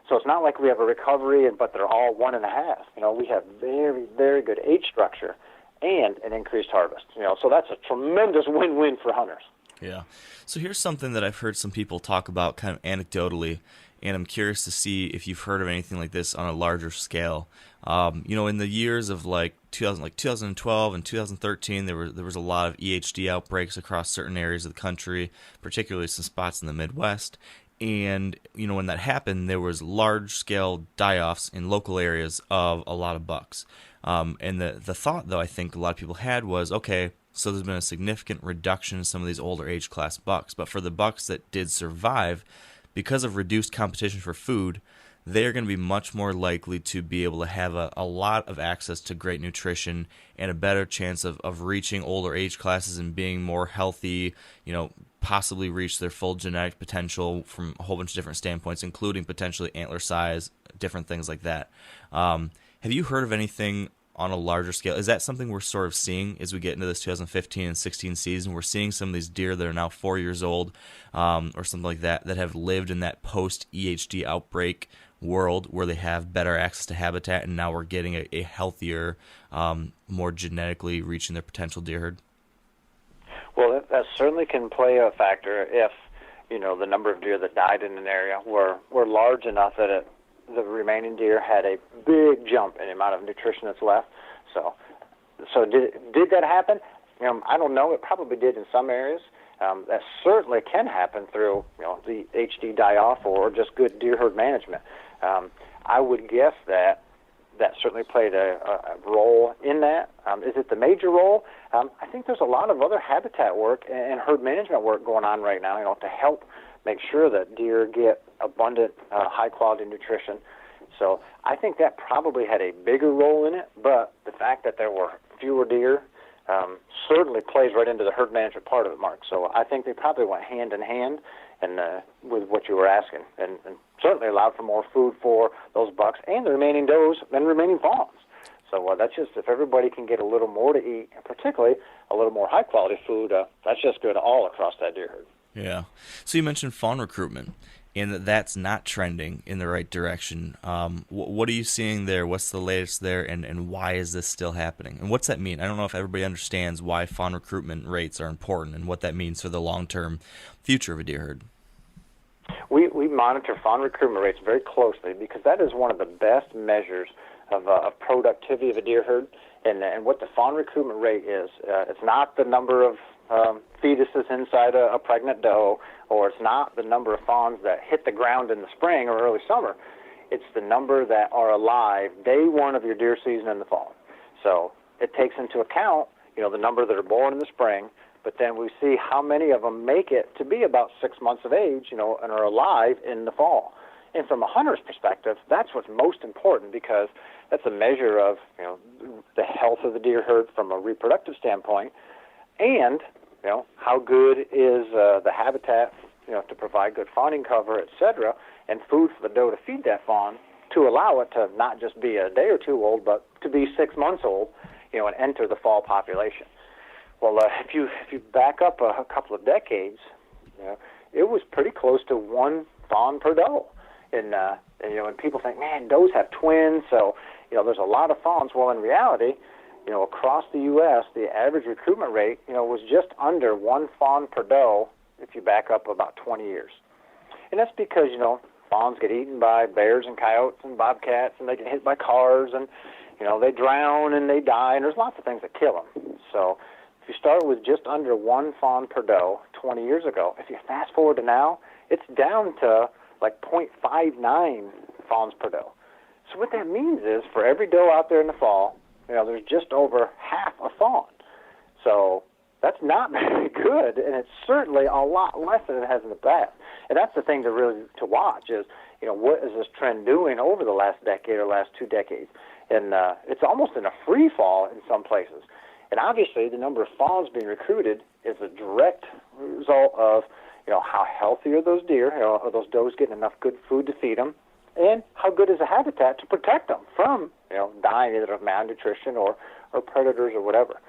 So it's not like we have a recovery, but they're all 1.5. We have very, very good age structure and an increased harvest. So that's a tremendous win-win for hunters. Yeah. So here's something that I've heard some people talk about kind of anecdotally, and I'm curious to see if you've heard of anything like this on a larger scale. In the years of 2012 and 2013, there was a lot of EHD outbreaks across certain areas of the country, particularly some spots in the Midwest. And, when that happened, there was large-scale die-offs in local areas of a lot of bucks. And the thought, though, I think a lot of people had was, okay, so there's been a significant reduction in some of these older age class bucks. But for the bucks that did survive, because of reduced competition for food, they're going to be much more likely to be able to have a lot of access to great nutrition and a better chance of reaching older age classes and being more healthy, possibly reach their full genetic potential from a whole bunch of different standpoints, including potentially antler size, different things like that. Have you heard of anything on a larger scale? Is that something we're sort of seeing as we get into this 2015 and 16 season? We're seeing some of these deer that are now 4 years old or something like that have lived in that post-EHD outbreak world where they have better access to habitat, and now we're getting a healthier, more genetically reaching their potential deer herd? Well, that certainly can play a factor if, the number of deer that died in an area were large enough that the remaining deer had a big jump in the amount of nutrition that's left. So did that happen? I don't know. It probably did in some areas. That certainly can happen through, the HD die-off or just good deer herd management. I would guess that certainly played a role in that. Is it the major role? I think there's a lot of other habitat work and herd management work going on right now, to help make sure that deer get abundant, high-quality nutrition. So I think that probably had a bigger role in it, but the fact that there were fewer deer certainly plays right into the herd management part of it, Mark. So I think they probably went hand in hand and with what you were asking, and certainly allowed for more food for those bucks and the remaining does and remaining fawns. So that's just, if everybody can get a little more to eat, and particularly a little more high-quality food, that's just good all across that deer herd. Yeah. So you mentioned fawn recruitment, and that's not trending in the right direction. What are you seeing there? What's the latest there, and why is this still happening? And what's that mean? I don't know if everybody understands why fawn recruitment rates are important and what that means for the long-term future of a deer herd. We monitor fawn recruitment rates very closely because that is one of the best measures of productivity of a deer herd. And what the fawn recruitment rate is, it's not the number of fetuses inside a pregnant doe, or it's not the number of fawns that hit the ground in the spring or early summer. It's the number that are alive day one of your deer season in the fall. So it takes into account, the number that are born in the spring, but then we see how many of them make it to be about 6 months of age, and are alive in the fall. And from a hunter's perspective, that's what's most important, because that's a measure of, the health of the deer herd from a reproductive standpoint, and, how good is the habitat, to provide good fawning cover, et cetera, and food for the doe to feed that fawn to allow it to not just be a day or two old, but to be 6 months old, and enter the fall population. Well, if you back up a couple of decades, it was pretty close to one fawn per doe. And people think, man, does have twins, so, there's a lot of fawns. Well, in reality, across the U.S., the average recruitment rate, was just under one fawn per doe if you back up about 20 years. And that's because, fawns get eaten by bears and coyotes and bobcats, and they get hit by cars, and, they drown and they die, and there's lots of things that kill them. So if you start with just under one fawn per doe 20 years ago, if you fast forward to now, it's down to like 0.59 fawns per doe. So what that means is, for every doe out there in the fall, there's just over half a fawn. So that's not very good, and it's certainly a lot less than it has in the past. And that's the thing to watch is, what is this trend doing over the last decade or last 2 decades? And it's almost in a free fall in some places. And obviously, the number of fawns being recruited is a direct result of, how healthy are those deer? Are those does getting enough good food to feed them? And how good is the habitat to protect them from, dying either of malnutrition or predators or whatever.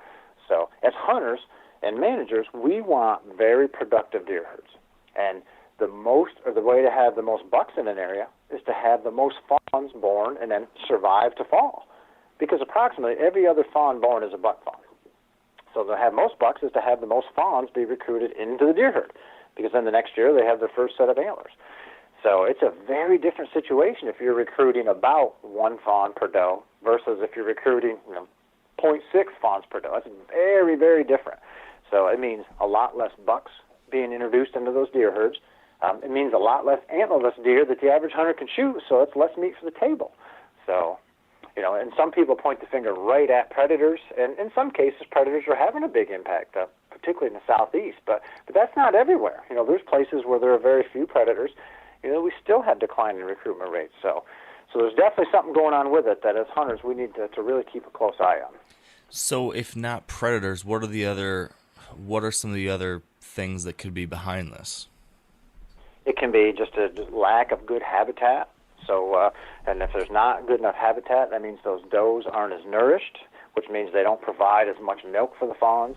So as hunters and managers, we want very productive deer herds. And the way to have the most bucks in an area is to have the most fawns born and then survive to fall. Because approximately every other fawn born is a buck fawn. So to have most bucks is to have the most fawns be recruited into the deer herd, because then the next year they have their first set of antlers. So it's a very different situation if you're recruiting about one fawn per doe versus if you're recruiting 0.6 fawns per doe. That's very, very different. So it means a lot less bucks being introduced into those deer herds. It means a lot less antlerless deer that the average hunter can shoot, so it's less meat for the table. So, and some people point the finger right at predators, and in some cases predators are having a big impact, particularly in the southeast, but that's not everywhere. There's places where there are very few predators. We still have declining recruitment rates. So there's definitely something going on with it that as hunters we need to really keep a close eye on. So if not predators, what are some of the other things that could be behind this? It can be just a lack of good habitat. So, and if there's not good enough habitat, that means those does aren't as nourished, which means they don't provide as much milk for the fawns.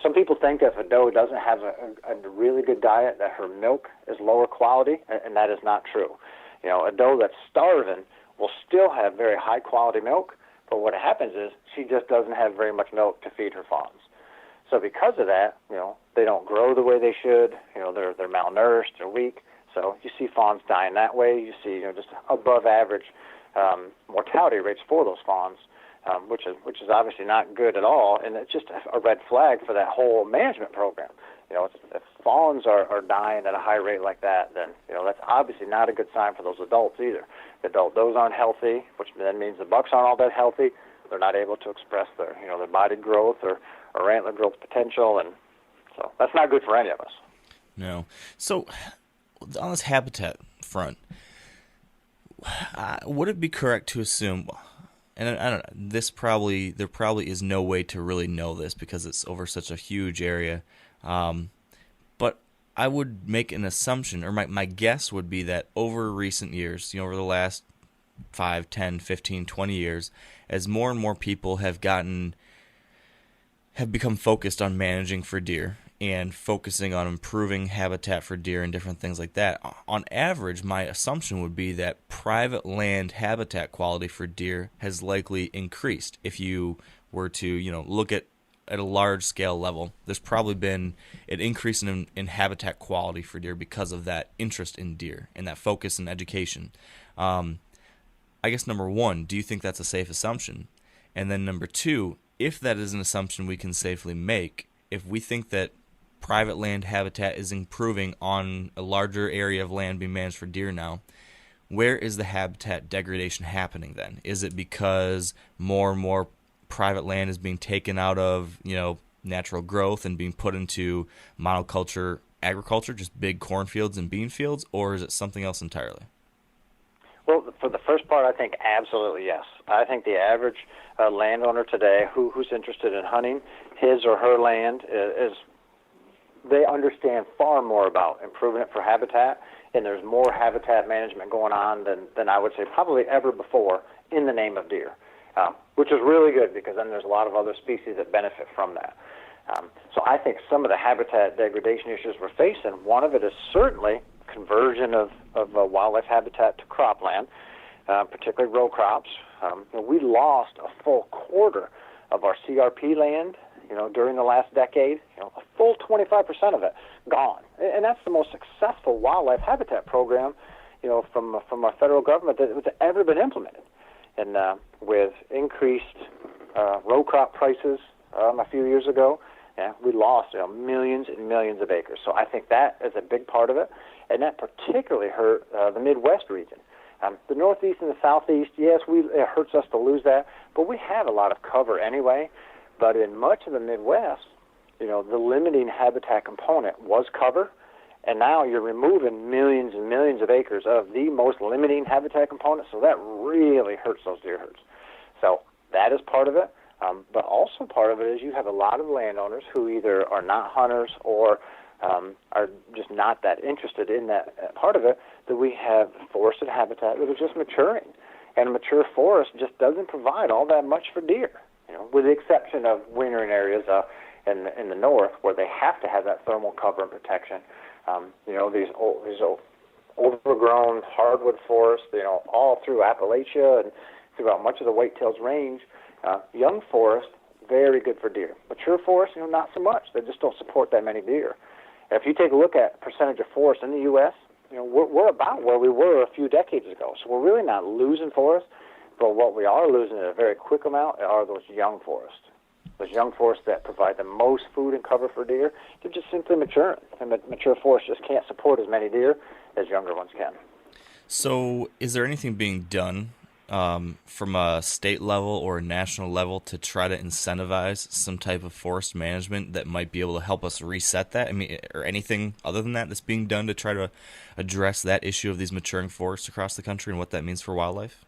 Some people think that if a doe doesn't have a really good diet, that her milk is lower quality, and that is not true. A doe that's starving will still have very high quality milk, but what happens is she just doesn't have very much milk to feed her fawns. So because of that, they don't grow the way they should. They're malnourished, they're weak. So you see fawns dying that way. You see, just above average mortality rates for those fawns, which is obviously not good at all, and it's just a red flag for that whole management program. If fawns are dying at a high rate like that, then that's obviously not a good sign for those adults either. The adult does aren't healthy, which then means the bucks aren't all that healthy. They're not able to express their body growth or antler growth potential, and so that's not good for any of us. No. So on this habitat front, would it be correct to assume, and I don't know, there probably is no way to really know this because it's over such a huge area, but I would make an assumption, or my guess would be that over recent years, over the last 5, 10, 15, 20 years, as more and more people have become focused on managing for deer and focusing on improving habitat for deer and different things like that, on average, my assumption would be that private land habitat quality for deer has likely increased. If you were to, look at a large scale level, there's probably been an increase in habitat quality for deer because of that interest in deer and that focus and education. I guess number one, do you think that's a safe assumption? And then number two, if that is an assumption we can safely make, if we think that private land habitat is improving on a larger area of land being managed for deer now, where is the habitat degradation happening then? Is it because more and more private land is being taken out of, natural growth and being put into monoculture agriculture, just big cornfields and bean fields, or is it something else entirely? Well, for the first part, I think absolutely yes. I think the average landowner today who's interested in hunting his or her land they understand far more about improving it for habitat, and there's more habitat management going on than I would say probably ever before in the name of deer, which is really good because then there's a lot of other species that benefit from that. So I think some of the habitat degradation issues we're facing, one of it is certainly conversion of wildlife habitat to cropland, particularly row crops. We lost a full quarter of our CRP land, during the last decade. A full 25% of it gone, and that's the most successful wildlife habitat program, from our federal government that's ever been implemented. And with increased row crop prices a few years ago, we lost millions and millions of acres. So I think that is a big part of it, and that particularly hurt the Midwest region. The Northeast and the Southeast, yes, it hurts us to lose that, but we have a lot of cover anyway. But in much of the Midwest, the limiting habitat component was cover, and now you're removing millions and millions of acres of the most limiting habitat component, so that really hurts those deer herds. So that is part of it. But also part of it is you have a lot of landowners who either are not hunters or are just not that interested in that part of it, that we have forested habitat that is just maturing. And a mature forest just doesn't provide all that much for deer, with the exception of wintering areas in the north where they have to have that thermal cover and protection. These overgrown hardwood forests, all through Appalachia and throughout much of the Whitetail's range. Young forest, very good for deer. Mature forest, not so much. They just don't support that many deer. And if you take a look at percentage of forest in the U.S., we're about where we were a few decades ago. So we're really not losing forest, but what we are losing at a very quick amount are those young forests. Those young forests that provide the most food and cover for deer, they're just simply maturing. And mature forests just can't support as many deer as younger ones can. So is there anything being done from a state level or a national level to try to incentivize some type of forest management that might be able to help us reset that? I mean, or anything other than that that's being done to try to address that issue of these maturing forests across the country and what that means for wildlife?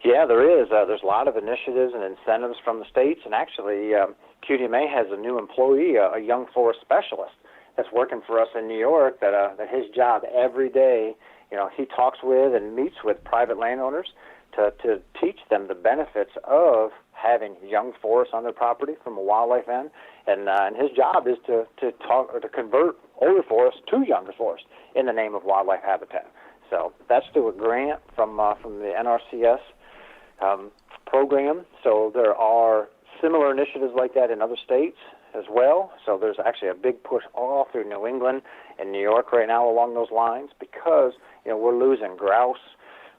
Yeah, there is. There's a lot of initiatives and incentives from the states, and actually QDMA has a new employee, a young forest specialist that's working for us in New York, that his job every day, he talks with and meets with private landowners to teach them the benefits of having young forests on their property from a wildlife end, and his job is to talk or to convert older forests to younger forests in the name of wildlife habitat. So that's through a grant from the NRCS program. So there are similar initiatives like that in other states as well. So there's actually a big push all through New England and New York right now along those lines because we're losing grouse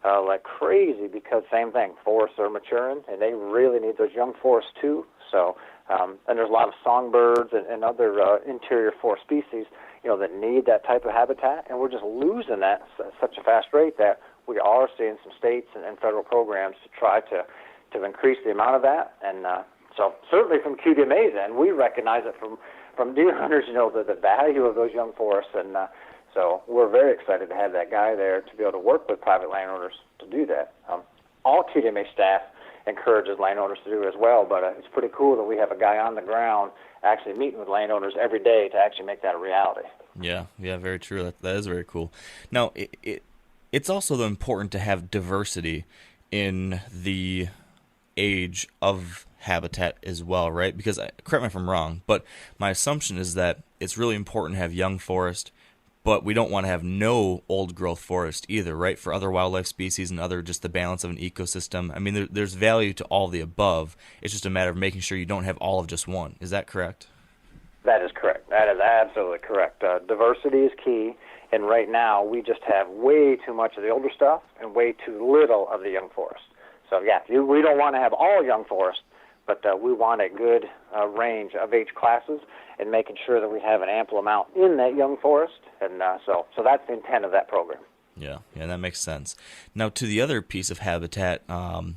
like crazy because same thing, forests are maturing and they really need those young forests too. So and there's a lot of songbirds and other interior forest species that need that type of habitat, and we're just losing that at such a fast rate that we are seeing some states and federal programs to try to increase the amount of that. And so certainly from QDMA's end, we recognize it from deer hunters, the value of those young forests. And So we're very excited to have that guy there to be able to work with private landowners to do that. All TDMA staff encourages landowners to do it as well, but it's pretty cool that we have a guy on the ground actually meeting with landowners every day to actually make that a reality. Yeah, very true. That is very cool. Now, it's also important to have diversity in the age of habitat as well, right? Because, correct me if I'm wrong, but my assumption is that it's really important to have young forest, but we don't want to have no old growth forest either, right? For other wildlife species and just the balance of an ecosystem. I mean, there's value to all the above. It's just a matter of making sure you don't have all of just one. Is that correct? That is correct. That is absolutely correct. Diversity is key, and right now we just have way too much of the older stuff and way too little of the young forest. So, yeah, we don't want to have all young forest, but we want a good range of age classes and making sure that we have an ample amount in that young forest. And so that's the intent of that program. Yeah, that makes sense. Now, to the other piece of habitat,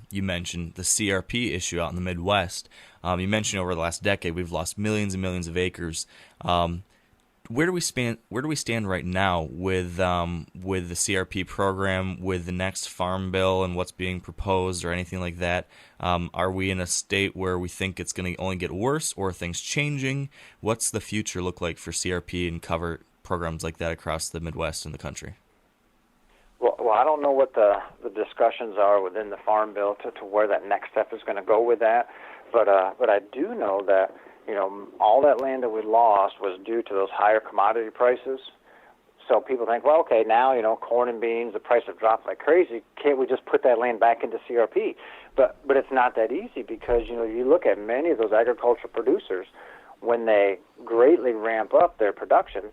you mentioned the CRP issue out in the Midwest. You mentioned over the last decade we've lost millions and millions of acres. Where do we stand right now with the CRP program, with the next farm bill and what's being proposed or anything like that? Are we in a state where we think it's going to only get worse, or are things changing? What's the future look like for CRP and cover programs like that across the Midwest and the country? Well, I don't know what the discussions are within the farm bill to where that next step is going to go with that, but I do know that all that land that we lost was due to those higher commodity prices. So people think, well, okay, now, corn and beans, the price have dropped like crazy. Can't we just put that land back into CRP? But it's not that easy because, you look at many of those agricultural producers, when they greatly ramp up their production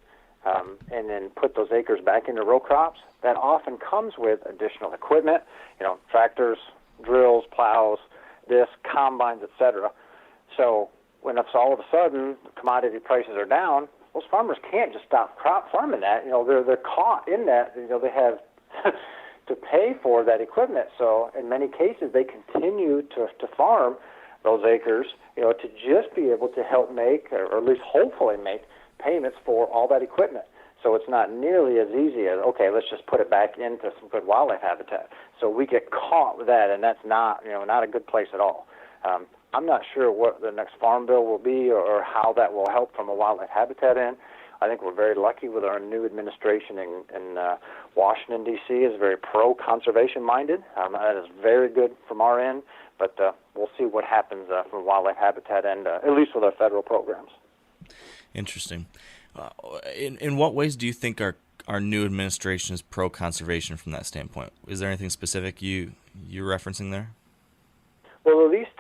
and then put those acres back into row crops, that often comes with additional equipment, tractors, drills, plows, combines, etc. So when it's all of a sudden commodity prices are down, those farmers can't just stop crop farming that. They're caught in that. They have to pay for that equipment. So in many cases, they continue to farm those acres, to just be able to help make, or at least hopefully make, payments for all that equipment. So it's not nearly as easy as, okay, let's just put it back into some good wildlife habitat. So we get caught with that, and that's not a good place at all. I'm not sure what the next farm bill will be or how that will help from a wildlife habitat end. I think we're very lucky with our new administration in Washington, D.C. is very pro-conservation minded. That is very good from our end, but we'll see what happens from a wildlife habitat end, at least with our federal programs. Interesting. In what ways do you think our new administration is pro-conservation from that standpoint? Is there anything specific you're referencing there? Well, at least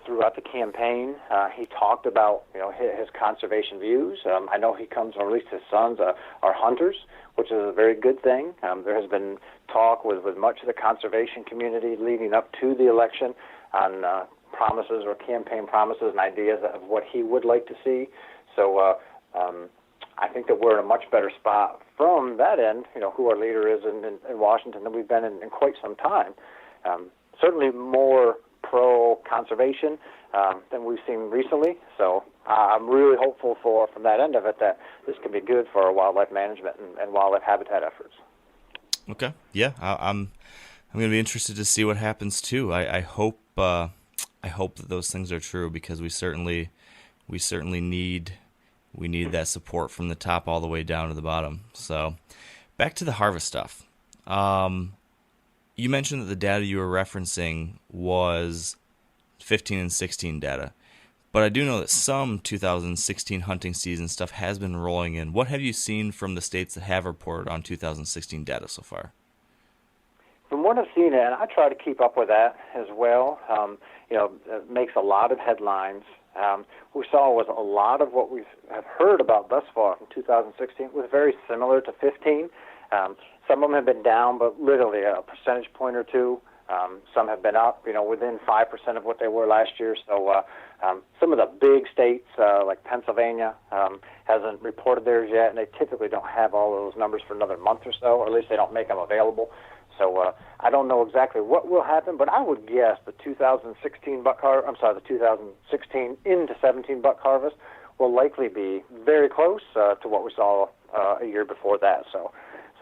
throughout the campaign, he talked about his conservation views. I know he comes, or at least his sons, are hunters, which is a very good thing. There has been talk with much of the conservation community leading up to the election on promises or campaign promises and ideas of what he would like to see. So I think that we're in a much better spot from that end, who our leader is in Washington than we've been in quite some time. Certainly more pro-conservation than we've seen recently. So I'm really hopeful from that end of it that this can be good for our wildlife management and wildlife habitat efforts. Okay. Yeah, I'm going to be interested to see what happens too. I hope that those things are true, because we certainly need that support from the top all the way down to the bottom. So back to the harvest stuff. You mentioned that the data you were referencing was 15 and 16 data, but I do know that some 2016 hunting season stuff has been rolling in. What have you seen from the states that have reported on 2016 data so far? From what I've seen, and I try to keep up with that as well, it makes a lot of headlines. We saw was a lot of what we have heard about thus far from 2016 was very similar to 15. Some of them have been down, but literally a percentage point or two. Some have been up, within 5% of what they were last year. So some of the big states, like Pennsylvania, hasn't reported theirs yet, and they typically don't have all of those numbers for another month or so, or at least they don't make them available. So I don't know exactly what will happen, but I would guess the 2016 into 17 buck harvest will likely be very close to what we saw a year before that. So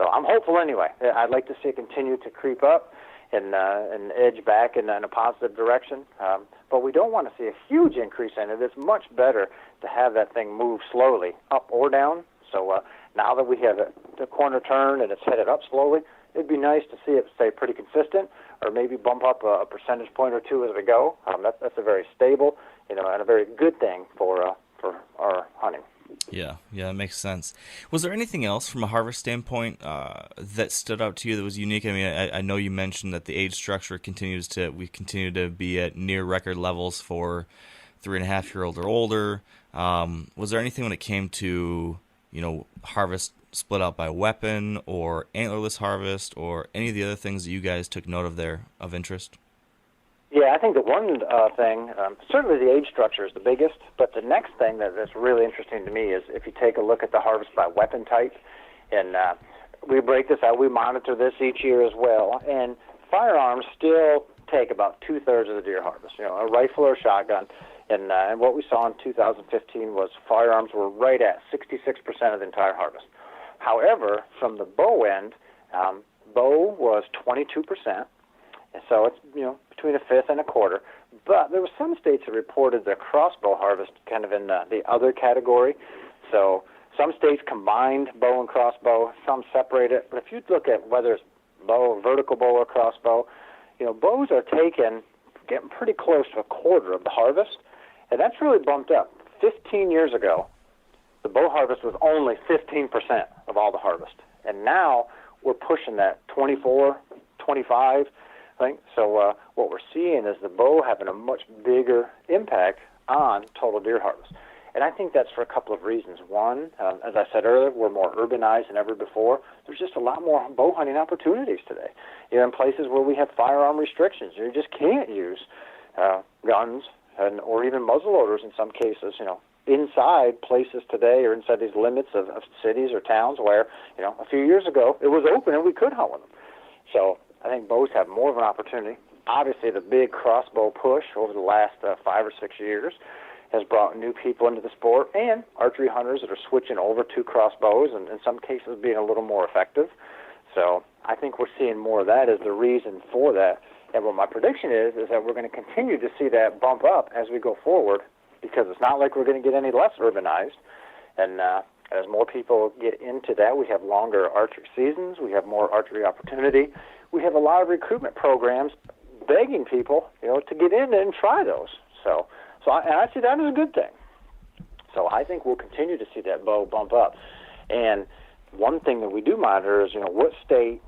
I'm hopeful anyway. I'd like to see it continue to creep up and edge back in a positive direction. But we don't want to see a huge increase in it. It's much better to have that thing move slowly, up or down. So now that we have the corner turn and it's headed up slowly, it'd be nice to see it stay pretty consistent, or maybe bump up a percentage point or two as we go. That's a very stable, and a very good thing for our hunting. Yeah, that makes sense. Was there anything else from a harvest standpoint that stood out to you that was unique? I mean, I know you mentioned that the age structure continue to be at near record levels for 3.5-year-old or older. Was there anything when it came to, harvest split out by weapon or antlerless harvest or any of the other things that you guys took note of there of interest? Yeah, I think the one thing, certainly the age structure is the biggest, but the next thing that's really interesting to me is if you take a look at the harvest by weapon type, and we break this out, we monitor this each year as well, and firearms still take about 2/3 of the deer harvest, a rifle or a shotgun, and what we saw in 2015 was firearms were right at 66% of the entire harvest. However, from the bow end, bow was 22%, and so it's between 1/5 and 1/4. But there were some states that reported the crossbow harvest kind of in the other category. So some states combined bow and crossbow, some separate it. But if you look at whether it's vertical bow or crossbow, bows are getting pretty close to 1/4 of the harvest, and that's really bumped up. 15 years ago, the bow harvest was only 15% of all the harvest, and now we're pushing that 24, 25. So what we're seeing is the bow having a much bigger impact on total deer harvest. And I think that's for a couple of reasons. One, as I said earlier, we're more urbanized than ever before. There's just a lot more bow hunting opportunities today. In places where we have firearm restrictions, you just can't use guns or even muzzleloaders in some cases, inside places today or inside these limits of cities or towns where, a few years ago it was open and we could hunt with them. So I think bows have more of an opportunity. Obviously, the big crossbow push over the last 5 or 6 years has brought new people into the sport and archery hunters that are switching over to crossbows and in some cases being a little more effective. So I think we're seeing more of that as the reason for that. And what my prediction is that we're going to continue to see that bump up as we go forward because it's not like we're going to get any less urbanized. And as more people get into that, we have longer archery seasons, we have more archery opportunity. We have a lot of recruitment programs begging people, to get in and try those. So I see that as a good thing. So I think we'll continue to see that bow bump up. And one thing that we do monitor is, what state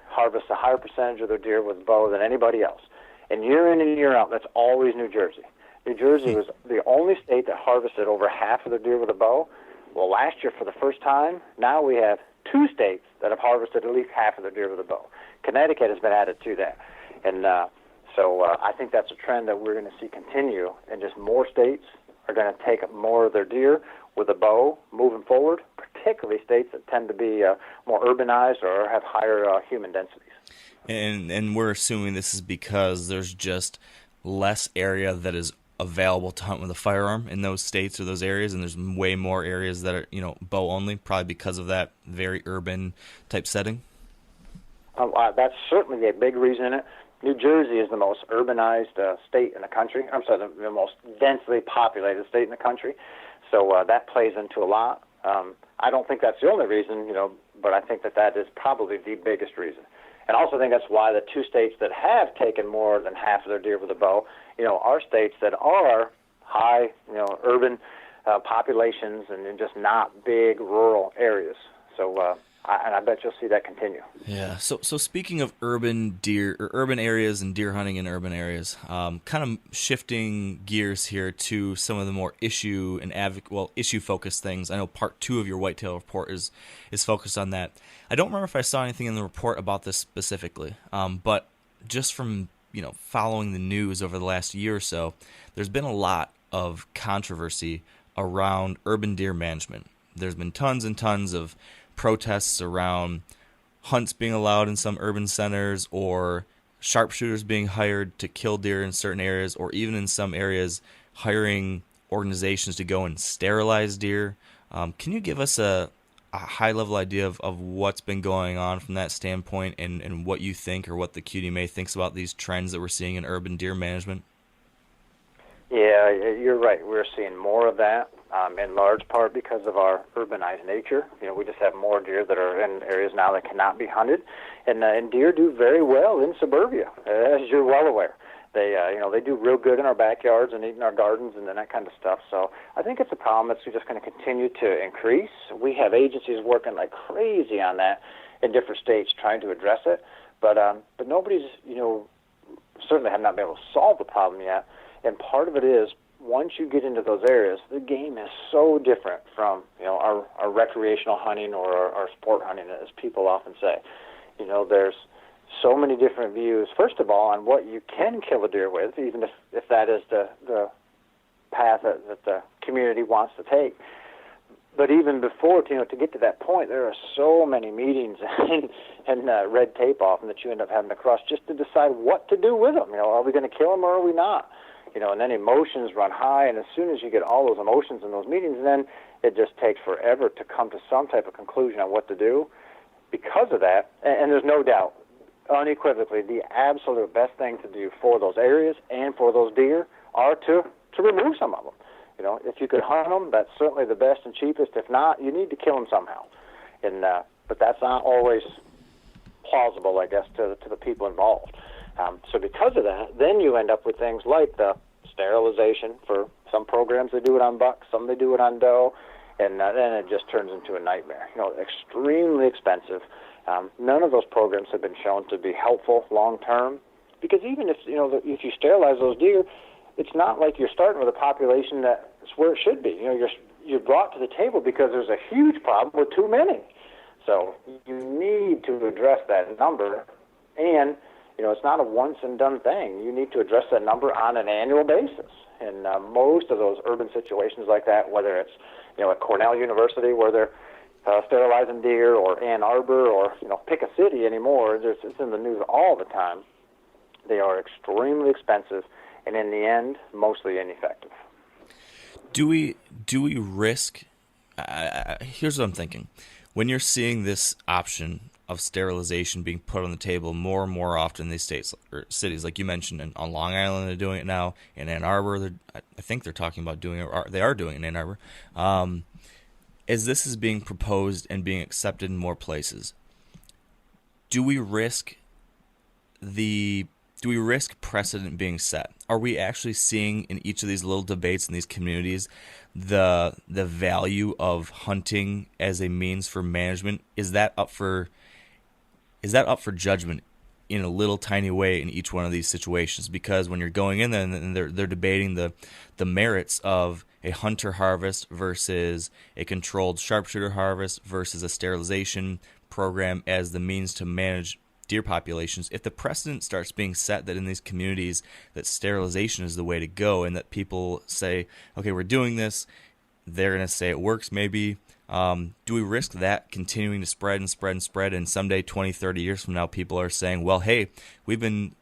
harvests a higher percentage of their deer with bow than anybody else. And year in and year out, that's always New Jersey. New Jersey was the only state that harvested over half of their deer with a bow. Well, last year, for the first time, now we have 2 states that have harvested at least half of their deer with a bow. Connecticut has been added to that. And so I think that's a trend that we're going to see continue, and just more states are going to take more of their deer with a bow moving forward, particularly states that tend to be more urbanized or have higher human densities. And we're assuming this is because there's just less area that is available to hunt with a firearm in those states or those areas, and there's way more areas that are, bow only, probably because of that very urban type setting? That's certainly a big reason in it. New Jersey is the most urbanized state in the country. I'm sorry, the most densely populated state in the country. So that plays into a lot. I don't think that's the only reason, but I think that is probably the biggest reason. And I also think that's why the 2 states that have taken more than half of their deer with a bow, are states that are high, urban populations and just not big rural areas. So and I bet you'll see that continue. Yeah. So speaking of urban deer or urban areas and deer hunting in urban areas, kind of shifting gears here to some of the more issue focused things. I know part 2 of your Whitetail report is focused on that. I don't remember if I saw anything in the report about this specifically, but just from following the news over the last year or so, there's been a lot of controversy around urban deer management. There's been tons and tons of protests around hunts being allowed in some urban centers, or sharpshooters being hired to kill deer in certain areas, or even in some areas hiring organizations to go and sterilize deer. Can you give us a high-level idea of what's been going on from that standpoint and what you think or what the QDMA thinks about these trends that we're seeing in urban deer management? Yeah, you're right. We're seeing more of that, in large part because of our urbanized nature. We just have more deer that are in areas now that cannot be hunted, and deer do very well in suburbia, as you're well aware. They do real good in our backyards and eating our gardens and that kind of stuff. So I think it's a problem that's just going to continue to increase. We have agencies working like crazy on that in different states trying to address it, but nobody's certainly have not been able to solve the problem yet. And part of it is, once you get into those areas, the game is so different from our recreational hunting or our sport hunting, as people often say. There's so many different views, first of all, on what you can kill a deer with, even if that is the path that the community wants to take. But even before, to get to that point, there are so many meetings and red tape often that you end up having to cross just to decide what to do with them. Are we going to kill them or are we not? And then emotions run high, and as soon as you get all those emotions in those meetings, then it just takes forever to come to some type of conclusion on what to do. Because of that, and there's no doubt, unequivocally, the absolute best thing to do for those areas and for those deer are to remove some of them. If you could hunt them, that's certainly the best and cheapest. If not, you need to kill them somehow. But that's not always plausible, I guess, to the people involved. So because of that, then you end up with things like the sterilization. For some programs, they do it on bucks, some they do it on doe, and then it just turns into a nightmare. Extremely expensive. None of those programs have been shown to be helpful long term, because even if if you sterilize those deer, it's not like you're starting with a population that's where it should be. You're brought to the table because there's a huge problem with too many. So you need to address that number, and it's not a once and done thing. You need to address that number on an annual basis. And most of those urban situations like that, whether it's at Cornell University where they're sterilizing deer, or Ann Arbor, or pick a city anymore, it's in the news all the time. They are extremely expensive, and in the end, mostly ineffective. Do we risk? Here's what I'm thinking: when you're seeing this option of sterilization being put on the table more and more often in these states or cities, like you mentioned, on Long Island they're doing it now. In Ann Arbor, I think they're talking about doing it. Or they are doing it in Ann Arbor. As this is being proposed and being accepted in more places, do we risk precedent being set? Are we actually seeing in each of these little debates in these communities the value of hunting as a means for management? Is that up for judgment in a little tiny way in each one of these situations? Because when you're going in there and they're debating the merits of a hunter harvest versus a controlled sharpshooter harvest versus a sterilization program as the means to manage deer populations, if the precedent starts being set that in these communities that sterilization is the way to go, and that people say, okay, we're doing this, they're going to say it works maybe, do we risk that continuing to spread and spread and spread, and someday 20, 30 years from now people are saying, well, hey, we've been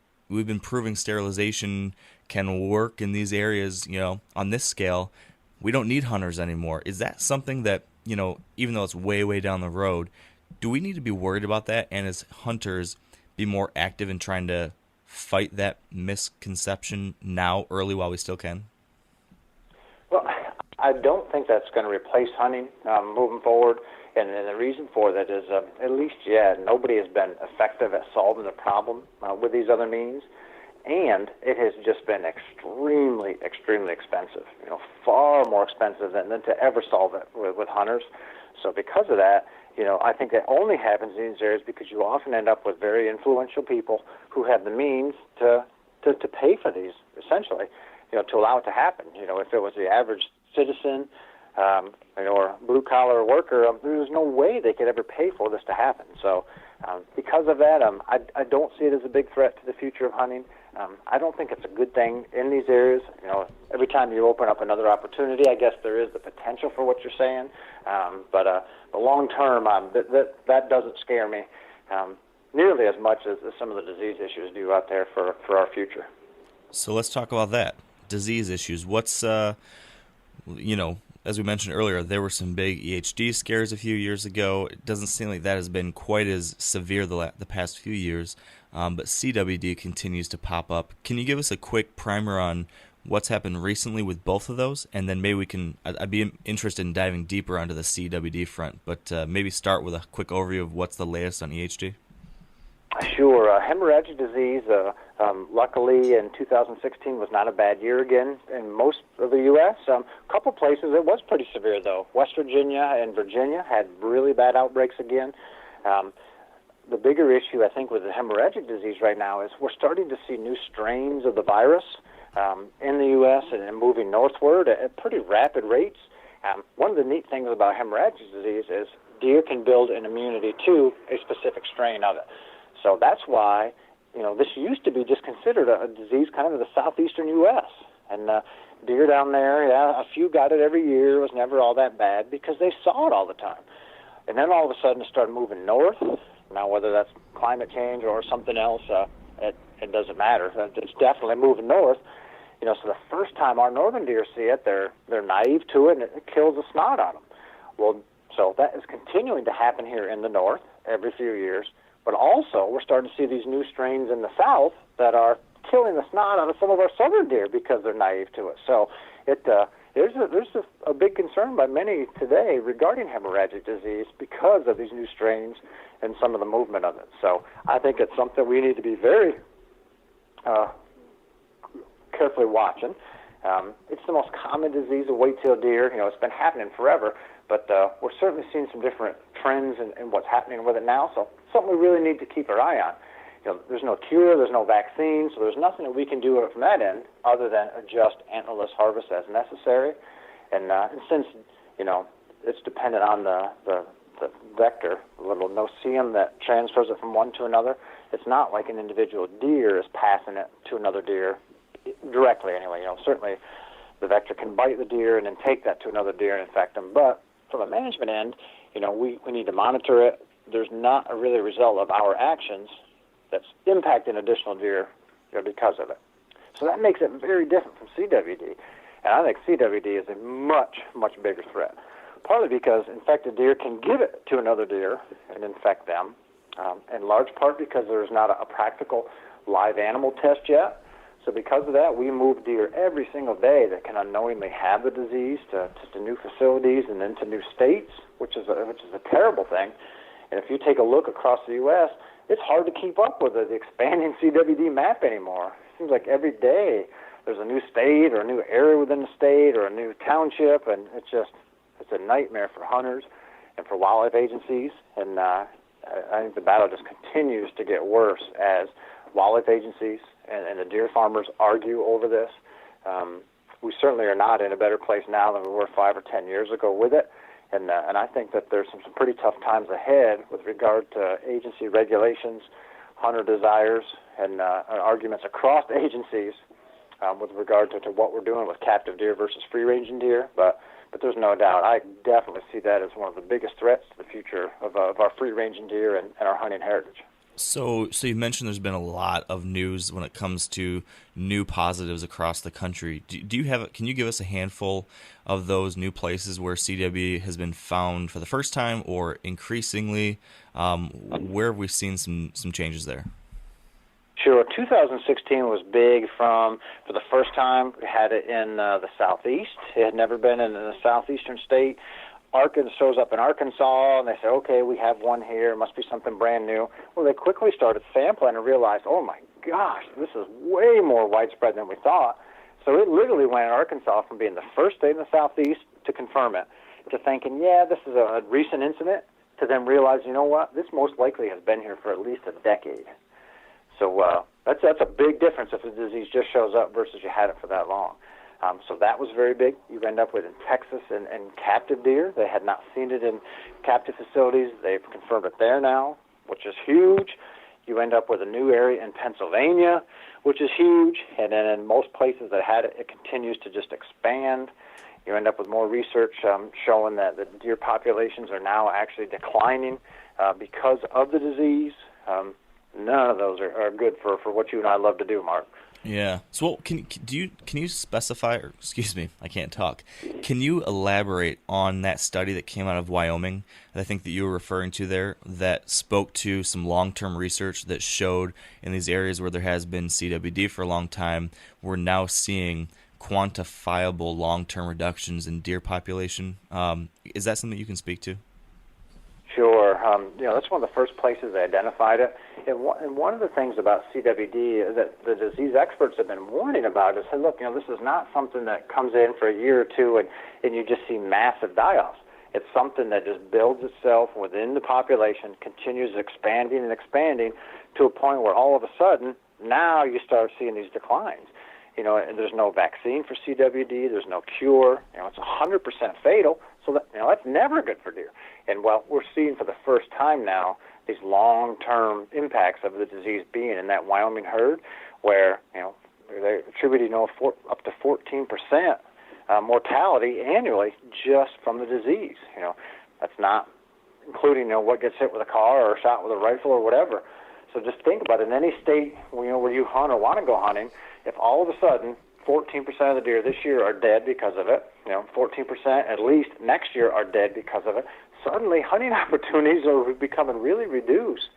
proving sterilization can work in these areas, on this scale, we don't need hunters anymore. Is that something that, even though it's way, way down the road, do we need to be worried about that, and as hunters be more active in trying to fight that misconception now, early, while we still can? Well, I don't think that's going to replace hunting moving forward, and the reason for that is, at least yet, nobody has been effective at solving the problem with these other means, and it has just been extremely, extremely expensive, far more expensive than to ever solve it with hunters. So because of that, I think that only happens in these areas because you often end up with very influential people who have the means to pay for these, essentially, to allow it to happen. If it was the average citizen, or blue-collar worker, there's no way they could ever pay for this to happen. So because of that, I don't see it as a big threat to the future of hunting. I don't think it's a good thing in these areas. Every time you open up another opportunity, I guess there is the potential for what you're saying. But long term, that doesn't scare me nearly as much as some of the disease issues do out there for our future. So let's talk about that. Disease issues. as we mentioned earlier, there were some big EHD scares a few years ago. It doesn't seem like that has been quite as severe the past few years, but CWD continues to pop up. Can you give us a quick primer on what's happened recently with both of those? And then maybe I'd be interested in diving deeper onto the CWD front, but maybe start with a quick overview of what's the latest on EHD. Sure. Hemorrhagic disease, luckily in 2016 was not a bad year again in most of the U.S. A couple places it was pretty severe, though. West Virginia and Virginia had really bad outbreaks again. The bigger issue, I think, with the hemorrhagic disease right now is we're starting to see new strains of the virus in the U.S. and moving northward at pretty rapid rates. One of the neat things about hemorrhagic disease is deer can build an immunity to a specific strain of it. So that's why, this used to be just considered a disease kind of in the southeastern U.S. And deer down there, a few got it every year. It was never all that bad because they saw it all the time. And then all of a sudden it started moving north. Now, whether that's climate change or something else, it doesn't matter. It's definitely moving north. So the first time our northern deer see it, they're naive to it, and it kills the snot on them. Well, so that is continuing to happen here in the north every few years. But also, we're starting to see these new strains in the south that are killing the snot out of some of our southern deer because they're naive to it. So there's a big concern by many today regarding hemorrhagic disease because of these new strains and some of the movement of it. So I think it's something we need to be very carefully watching. It's the most common disease of whitetail deer. It's been happening forever, but we're certainly seeing some different trends in what's happening with it now. So something we really need to keep our eye on. There's no cure, there's no vaccine, so there's nothing that we can do from that end other than adjust antlerless harvest as necessary. And since it's dependent on the vector, the little noceum that transfers it from one to another, it's not like an individual deer is passing it to another deer directly anyway. Certainly the vector can bite the deer and then take that to another deer and infect them. But from a management end, we need to monitor it. There's not a really result of our actions that's impacting additional deer because of it. So that makes it very different from CWD. And I think CWD is a much, much bigger threat, partly because infected deer can give it to another deer and infect them, in large part because there's not a practical live animal test yet. So because of that, we move deer every single day that can unknowingly have the disease to new facilities and then to new states, which is a terrible thing. And if you take a look across the U.S., it's hard to keep up with the expanding CWD map anymore. It seems like every day there's a new state or a new area within the state or a new township, and it's a nightmare for hunters and for wildlife agencies. And I think the battle just continues to get worse as wildlife agencies and the deer farmers argue over this. We certainly are not in a better place now than we were 5 or 10 years ago with it. And I think that there's some pretty tough times ahead with regard to agency regulations, hunter desires, and arguments across agencies with regard to what we're doing with captive deer versus free-ranging deer. But there's no doubt, I definitely see that as one of the biggest threats to the future of our free-ranging deer and our hunting heritage. So you mentioned there's been a lot of news when it comes to new positives across the country. Do you have? Can you give us a handful of those new places where CWD has been found for the first time or increasingly? Where have we seen some changes there? Sure. 2016 was big for the first time, we had it in the southeast. It had never been in a southeastern state. Arkansas shows up in Arkansas, and they say, okay, we have one here. It must be something brand new. Well, they quickly started sampling and realized, oh, my gosh, this is way more widespread than we thought. So it literally went in Arkansas from being the first state in the southeast to confirm it, to thinking, yeah, this is a recent incident, to then realize, you know what, this most likely has been here for at least a decade. So that's a big difference if the disease just shows up versus you had it for that long. So that was very big. You end up with in Texas and captive deer. They had not seen it in captive facilities. They've confirmed it there now, which is huge. You end up with a new area in Pennsylvania, which is huge. And then in most places that had it, it continues to just expand. You end up with more research showing that the deer populations are now actually declining because of the disease. None of those are good for what you and I love to do, Mark. Yeah. So, can you specify? Or, excuse me, I can't talk. Can you elaborate on that study that came out of Wyoming that I think that you were referring to there, that spoke to some long-term research that showed in these areas where there has been CWD for a long time, we're now seeing quantifiable long-term reductions in deer population. Is that something you can speak to? Sure. That's one of the first places they identified it. And one of the things about CWD that the disease experts have been warning about is, hey, look, this is not something that comes in for a year or two and you just see massive die-offs. It's something that just builds itself within the population, continues expanding and expanding to a point where all of a sudden, now you start seeing these declines. And there's no vaccine for CWD. There's no cure. It's 100% fatal. So that's never good for deer. And we're seeing for the first time now these long-term impacts of the disease being in that Wyoming herd, where they're attributing up to 14% mortality annually just from the disease. That's not including what gets hit with a car or shot with a rifle or whatever. So just think about it. In any state where you hunt or want to go hunting, if all of a sudden 14% of the deer this year are dead because of it, 14% at least next year are dead because of it, suddenly hunting opportunities are becoming really reduced.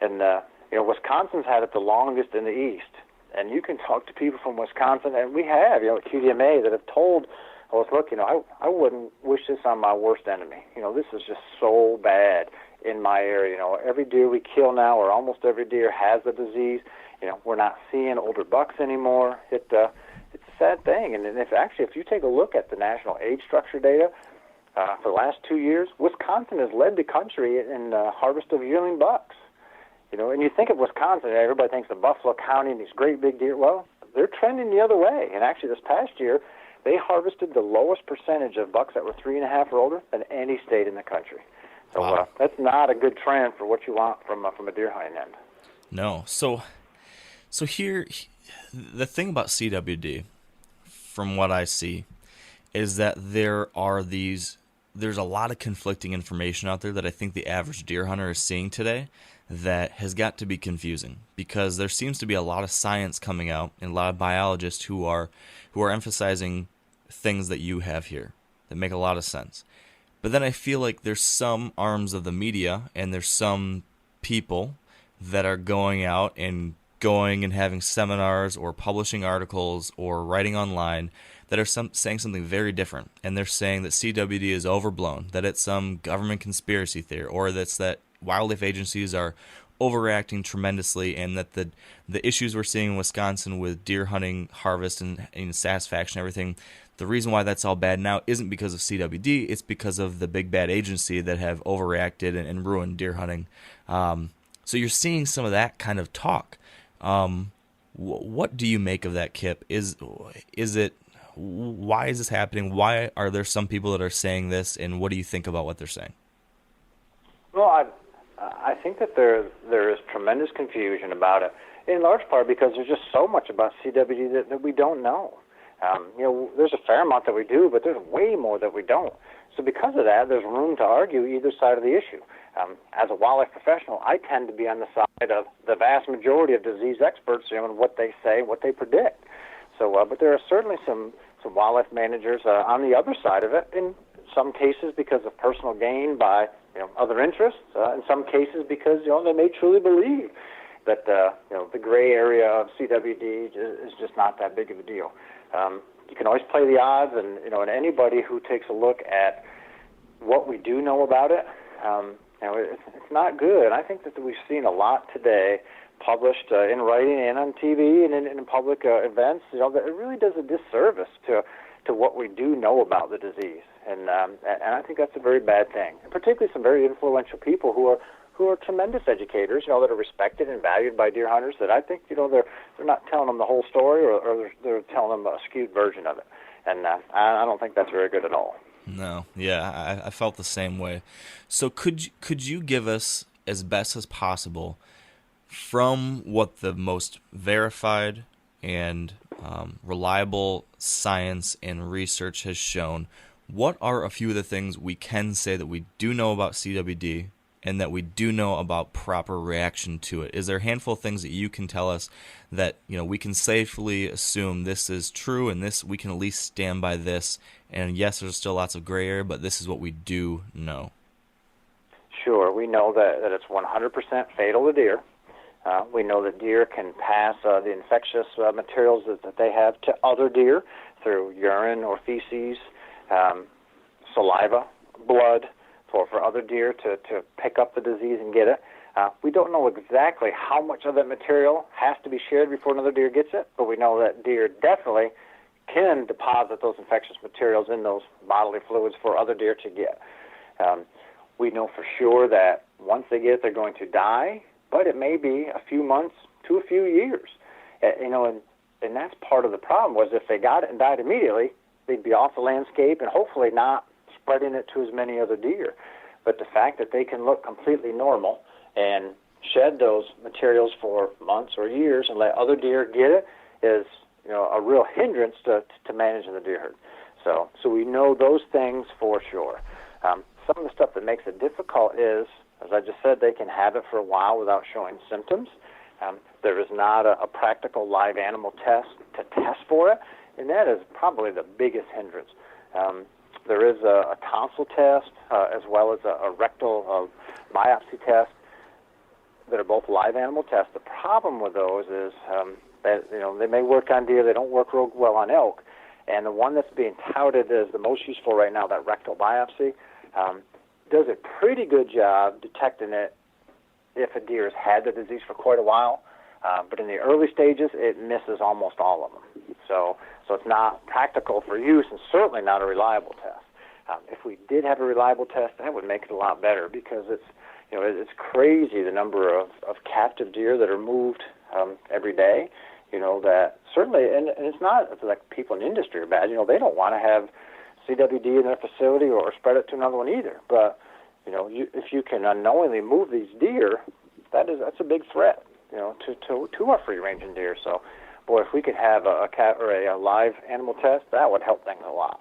And, Wisconsin's had it the longest in the East. And you can talk to people from Wisconsin, and we have, at QDMA, that have told us, look, I wouldn't wish this on my worst enemy. This is just so bad in my area. Every deer we kill now, or almost every deer, has the disease. We're not seeing older bucks anymore. It's a sad thing. And if you take a look at the national age structure data for the last 2 years, Wisconsin has led the country in harvest of yearling bucks. And you think of Wisconsin, everybody thinks of Buffalo County and these great big deer. Well, they're trending the other way. And actually, this past year, they harvested the lowest percentage of bucks that were 3.5 or older than any state in the country. So wow. That's not a good trend for what you want from a deer hunting end. No. So here, the thing about CWD, from what I see, is that there's a lot of conflicting information out there that I think the average deer hunter is seeing today that has got to be confusing, because there seems to be a lot of science coming out and a lot of biologists who are emphasizing things that you have here that make a lot of sense. But then I feel like there's some arms of the media and there's some people that are going out and having seminars or publishing articles or writing online that are saying something very different. And they're saying that CWD is overblown, that it's some government conspiracy theory, or that wildlife agencies are overreacting tremendously, and that the issues we're seeing in Wisconsin with deer hunting, harvest, and satisfaction and everything, the reason why that's all bad now isn't because of CWD, it's because of the big bad agency that have overreacted and ruined deer hunting. So you're seeing some of that kind of talk. What do you make of that, Kip? Why is this happening? Why are there some people that are saying this, and what do you think about what they're saying? Well, I think that there is tremendous confusion about it, in large part because there's just so much about CWD that we don't know. There's a fair amount that we do, but there's way more that we don't. So because of that, there's room to argue either side of the issue. As a wildlife professional, I tend to be on the side of the vast majority of disease experts, and what they say, what they predict. So, but there are certainly some wildlife managers on the other side of it, in some cases because of personal gain by other interests, in some cases because they may truly believe that the gray area of CWD is just not that big of a deal. You can always play the odds, and anybody who takes a look at what we do know about it, it's not good. I think that we've seen a lot today published in writing and on TV and in public events, that it really does a disservice to what we do know about the disease. And I think that's a very bad thing. And particularly some very influential people who are tremendous educators, that are respected and valued by deer hunters, that I think, they're not telling them the whole story, or they're telling them a skewed version of it. And I don't think that's very good at all. No, yeah, I felt the same way. So could you give us, as best as possible, from what the most verified and reliable science and research has shown, what are a few of the things we can say that we do know about CWD and that we do know about proper reaction to it? Is there a handful of things that you can tell us that, we can safely assume this is true, and this we can at least stand by this, and yes, there's still lots of gray area, but this is what we do know? Sure. We know that it's 100% fatal to deer. We know that deer can pass the infectious materials that they have to other deer through urine or feces, saliva, blood, for other deer to pick up the disease and get it. We don't know exactly how much of that material has to be shared before another deer gets it, but we know that deer definitely can deposit those infectious materials in those bodily fluids for other deer to get. We know for sure that once they get it, they're going to die, but it may be a few months to a few years. And that's part of the problem, was if they got it and died immediately, they'd be off the landscape and hopefully not spreading it to as many other deer. But the fact that they can look completely normal and shed those materials for months or years and let other deer get it is, a real hindrance to managing the deer herd. So we know those things for sure. Some of the stuff that makes it difficult is, as I just said, they can have it for a while without showing symptoms. There is not a practical live animal test to test for it, and that is probably the biggest hindrance. There is a tonsil test as well as a rectal biopsy test that are both live animal tests. The problem with those is that they may work on deer, they don't work real well on elk, and the one that's being touted as the most useful right now, that rectal biopsy, does a pretty good job detecting it if a deer has had the disease for quite a while. But in the early stages, it misses almost all of them. So it's not practical for use and certainly not a reliable test. If we did have a reliable test, that would make it a lot better, because it's crazy the number of captive deer that are moved every day. That certainly, and it's not like people in the industry are bad. They don't want to have CWD in their facility or spread it to another one either. But if you can unknowingly move these deer, that's a big threat, to our free-ranging deer. So, boy, if we could have a cat or a live animal test, that would help things a lot.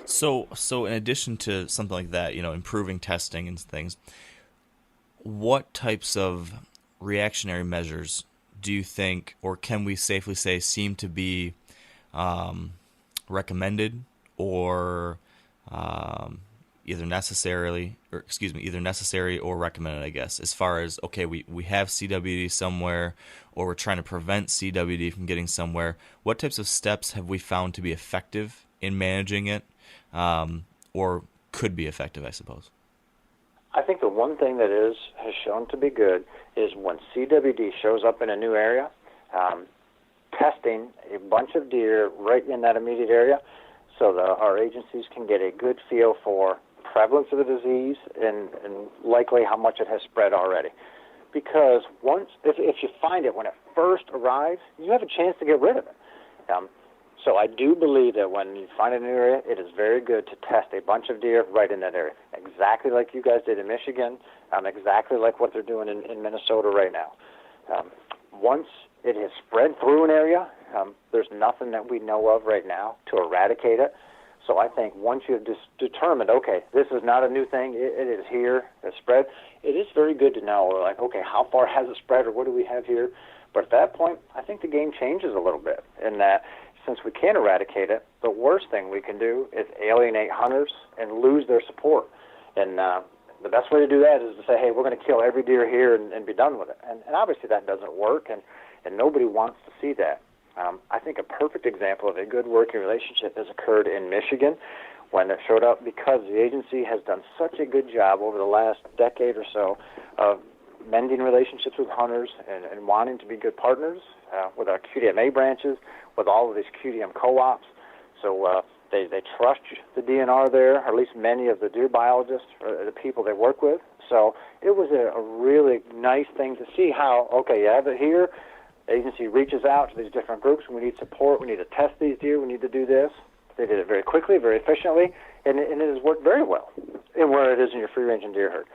So in addition to something like that, improving testing and things, what types of reactionary measures do you think, or can we safely say, seem to be recommended or either necessary or recommended, I guess, as far as, okay, we have CWD somewhere, or we're trying to prevent CWD from getting somewhere? What types of steps have we found to be effective in managing it, or could be effective, I suppose? I think the one thing that has shown to be good is when CWD shows up in a new area, testing a bunch of deer right in that immediate area, so that our agencies can get a good feel for prevalence of the disease and likely how much it has spread already. Because if you find it when it first arrives, you have a chance to get rid of it. So I do believe that when you find an area, it is very good to test a bunch of deer right in that area, exactly like you guys did in Michigan, exactly like what they're doing in Minnesota right now. Once it has spread through an area, there's nothing that we know of right now to eradicate it. So I think once you've determined, okay, this is not a new thing, it is here, it's spread, it is very good to know, like, okay, how far has it spread, or what do we have here? But at that point, I think the game changes a little bit, in that since we can't eradicate it, the worst thing we can do is alienate hunters and lose their support. And the best way to do that is to say, hey, we're going to kill every deer here and be done with it. And obviously that doesn't work, and nobody wants to see that. I think a perfect example of a good working relationship has occurred in Michigan when it showed up, because the agency has done such a good job over the last decade or so of mending relationships with hunters and wanting to be good partners with our QDMA branches, with all of these QDM co-ops. So they trust the DNR there, or at least many of the deer biologists or the people they work with. So it was a really nice thing to see how, okay, you have it here, the agency reaches out to these different groups, we need support, we need to test these deer, we need to do this. They did it very quickly, very efficiently, and it has worked very well in where it is in your free-ranging deer herd.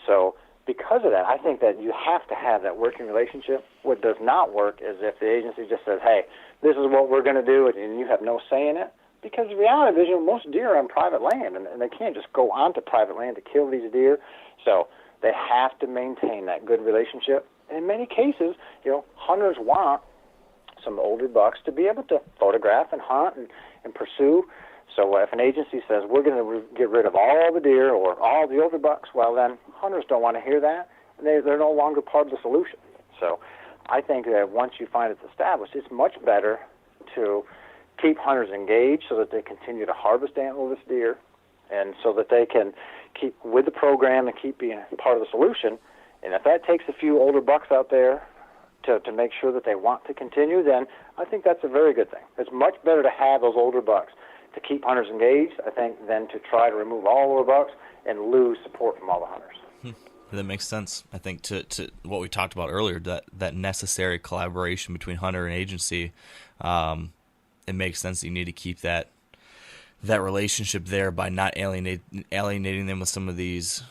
So because of that, I think that you have to have that working relationship. What does not work is if the agency just says, hey, this is what we're going to do, and you have no say in it. Because the reality is, most deer are on private land, and they can't just go onto private land to kill these deer. So they have to maintain that good relationship. And in many cases, hunters want some older bucks to be able to photograph and hunt and pursue. So if an agency says we're going to get rid of all the deer or all the older bucks, well, then hunters don't want to hear that, and they're no longer part of the solution. So I think that once you find it's established, it's much better to keep hunters engaged so that they continue to harvest antlerless deer, and so that they can keep with the program and keep being part of the solution. And if that takes a few older bucks out there to make sure that they want to continue, then I think that's a very good thing. It's much better to have those older bucks to keep hunters engaged, I think, than to try to remove all older bucks and lose support from all the hunters. That makes sense. I think to what we talked about earlier, that necessary collaboration between hunter and agency, it makes sense that you need to keep that relationship there by not alienating them with some of these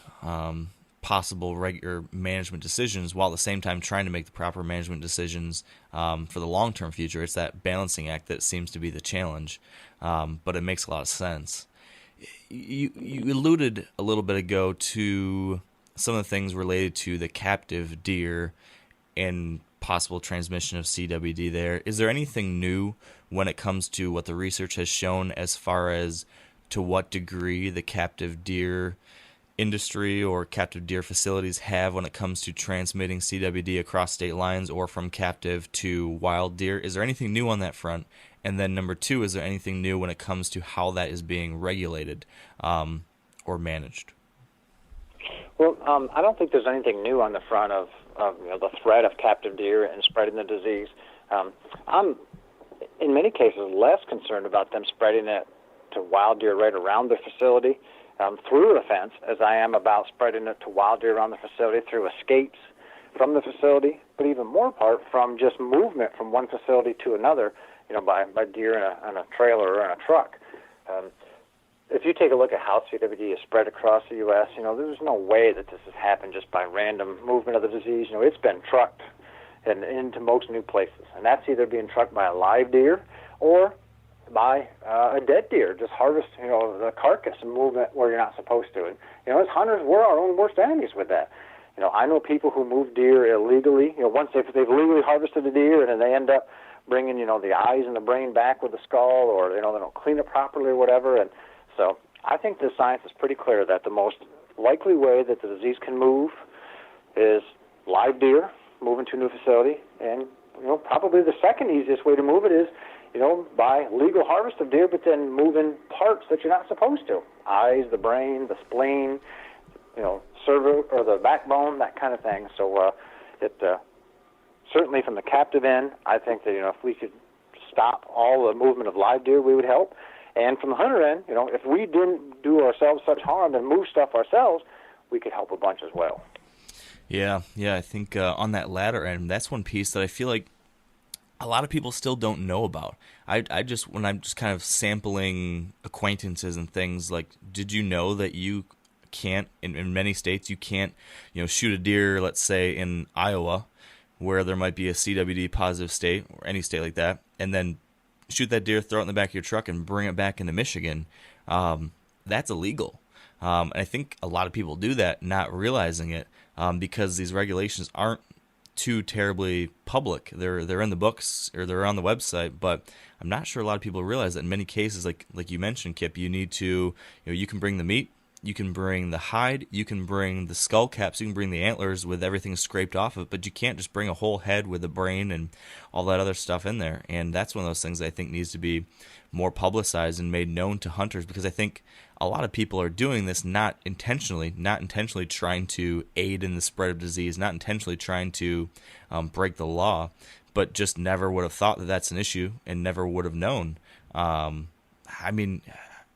possible regular management decisions, while at the same time trying to make the proper management decisions for the long-term future. It's that balancing act that seems to be the challenge, but it makes a lot of sense. You alluded a little bit ago to some of the things related to the captive deer and possible transmission of CWD there. Is there anything new when it comes to what the research has shown as far as to what degree the captive deer industry or captive deer facilities have when it comes to transmitting CWD across state lines or from captive to wild deer? Is there anything new on that front? And then number two, is there anything new when it comes to how that is being regulated or managed? Well, I don't think there's anything new on the front of the threat of captive deer and spreading the disease. I'm, in many cases, less concerned about them spreading it to wild deer right around their facility through the fence as I am about spreading it to wild deer around the facility through escapes from the facility, but even more apart from just movement from one facility to another, by deer in a trailer or in a truck. If you take a look at how CWD is spread across the U.S., there's no way that this has happened just by random movement of the disease. It's been trucked into most new places, and that's either being trucked by a live deer or by a dead deer, just harvest, the carcass and movement where you're not supposed to. And, as hunters, we're our own worst enemies with that. I know people who move deer illegally. Once they've legally harvested a deer and then they end up bringing, the eyes and the brain back with the skull, or, they don't clean it properly or whatever. And so I think the science is pretty clear that the most likely way that the disease can move is live deer moving to a new facility. And, probably the second easiest way to move it is, by legal harvest of deer, but then moving parts that you're not supposed to. Eyes, the brain, the spleen, cervix or the backbone, that kind of thing. So certainly from the captive end, I think that, if we could stop all the movement of live deer, we would help. And from the hunter end, if we didn't do ourselves such harm and move stuff ourselves, we could help a bunch as well. Yeah, I think on that latter end, that's one piece that I feel like a lot of people still don't know about. When I'm just kind of sampling acquaintances and things, like, did you know that you can't, in many states, you can't, shoot a deer, let's say in Iowa, where there might be a CWD positive state, or any state like that, and then shoot that deer, throw it in the back of your truck, and bring it back into Michigan? That's illegal. And I think a lot of people do that, not realizing it, because these regulations aren't too terribly public. They're in the books or they're on the website, but I'm not sure a lot of people realize that in many cases, like you mentioned, Kip, you need to, you can bring the meat, you can bring the hide, you can bring the skull caps, you can bring the antlers with everything scraped off of it, but you can't just bring a whole head with the brain and all that other stuff in there. And that's one of those things that I think needs to be more publicized and made known to hunters, because I think a lot of people are doing this not intentionally trying to aid in the spread of disease, not intentionally trying to break the law, but just never would have thought that that's an issue and never would have known.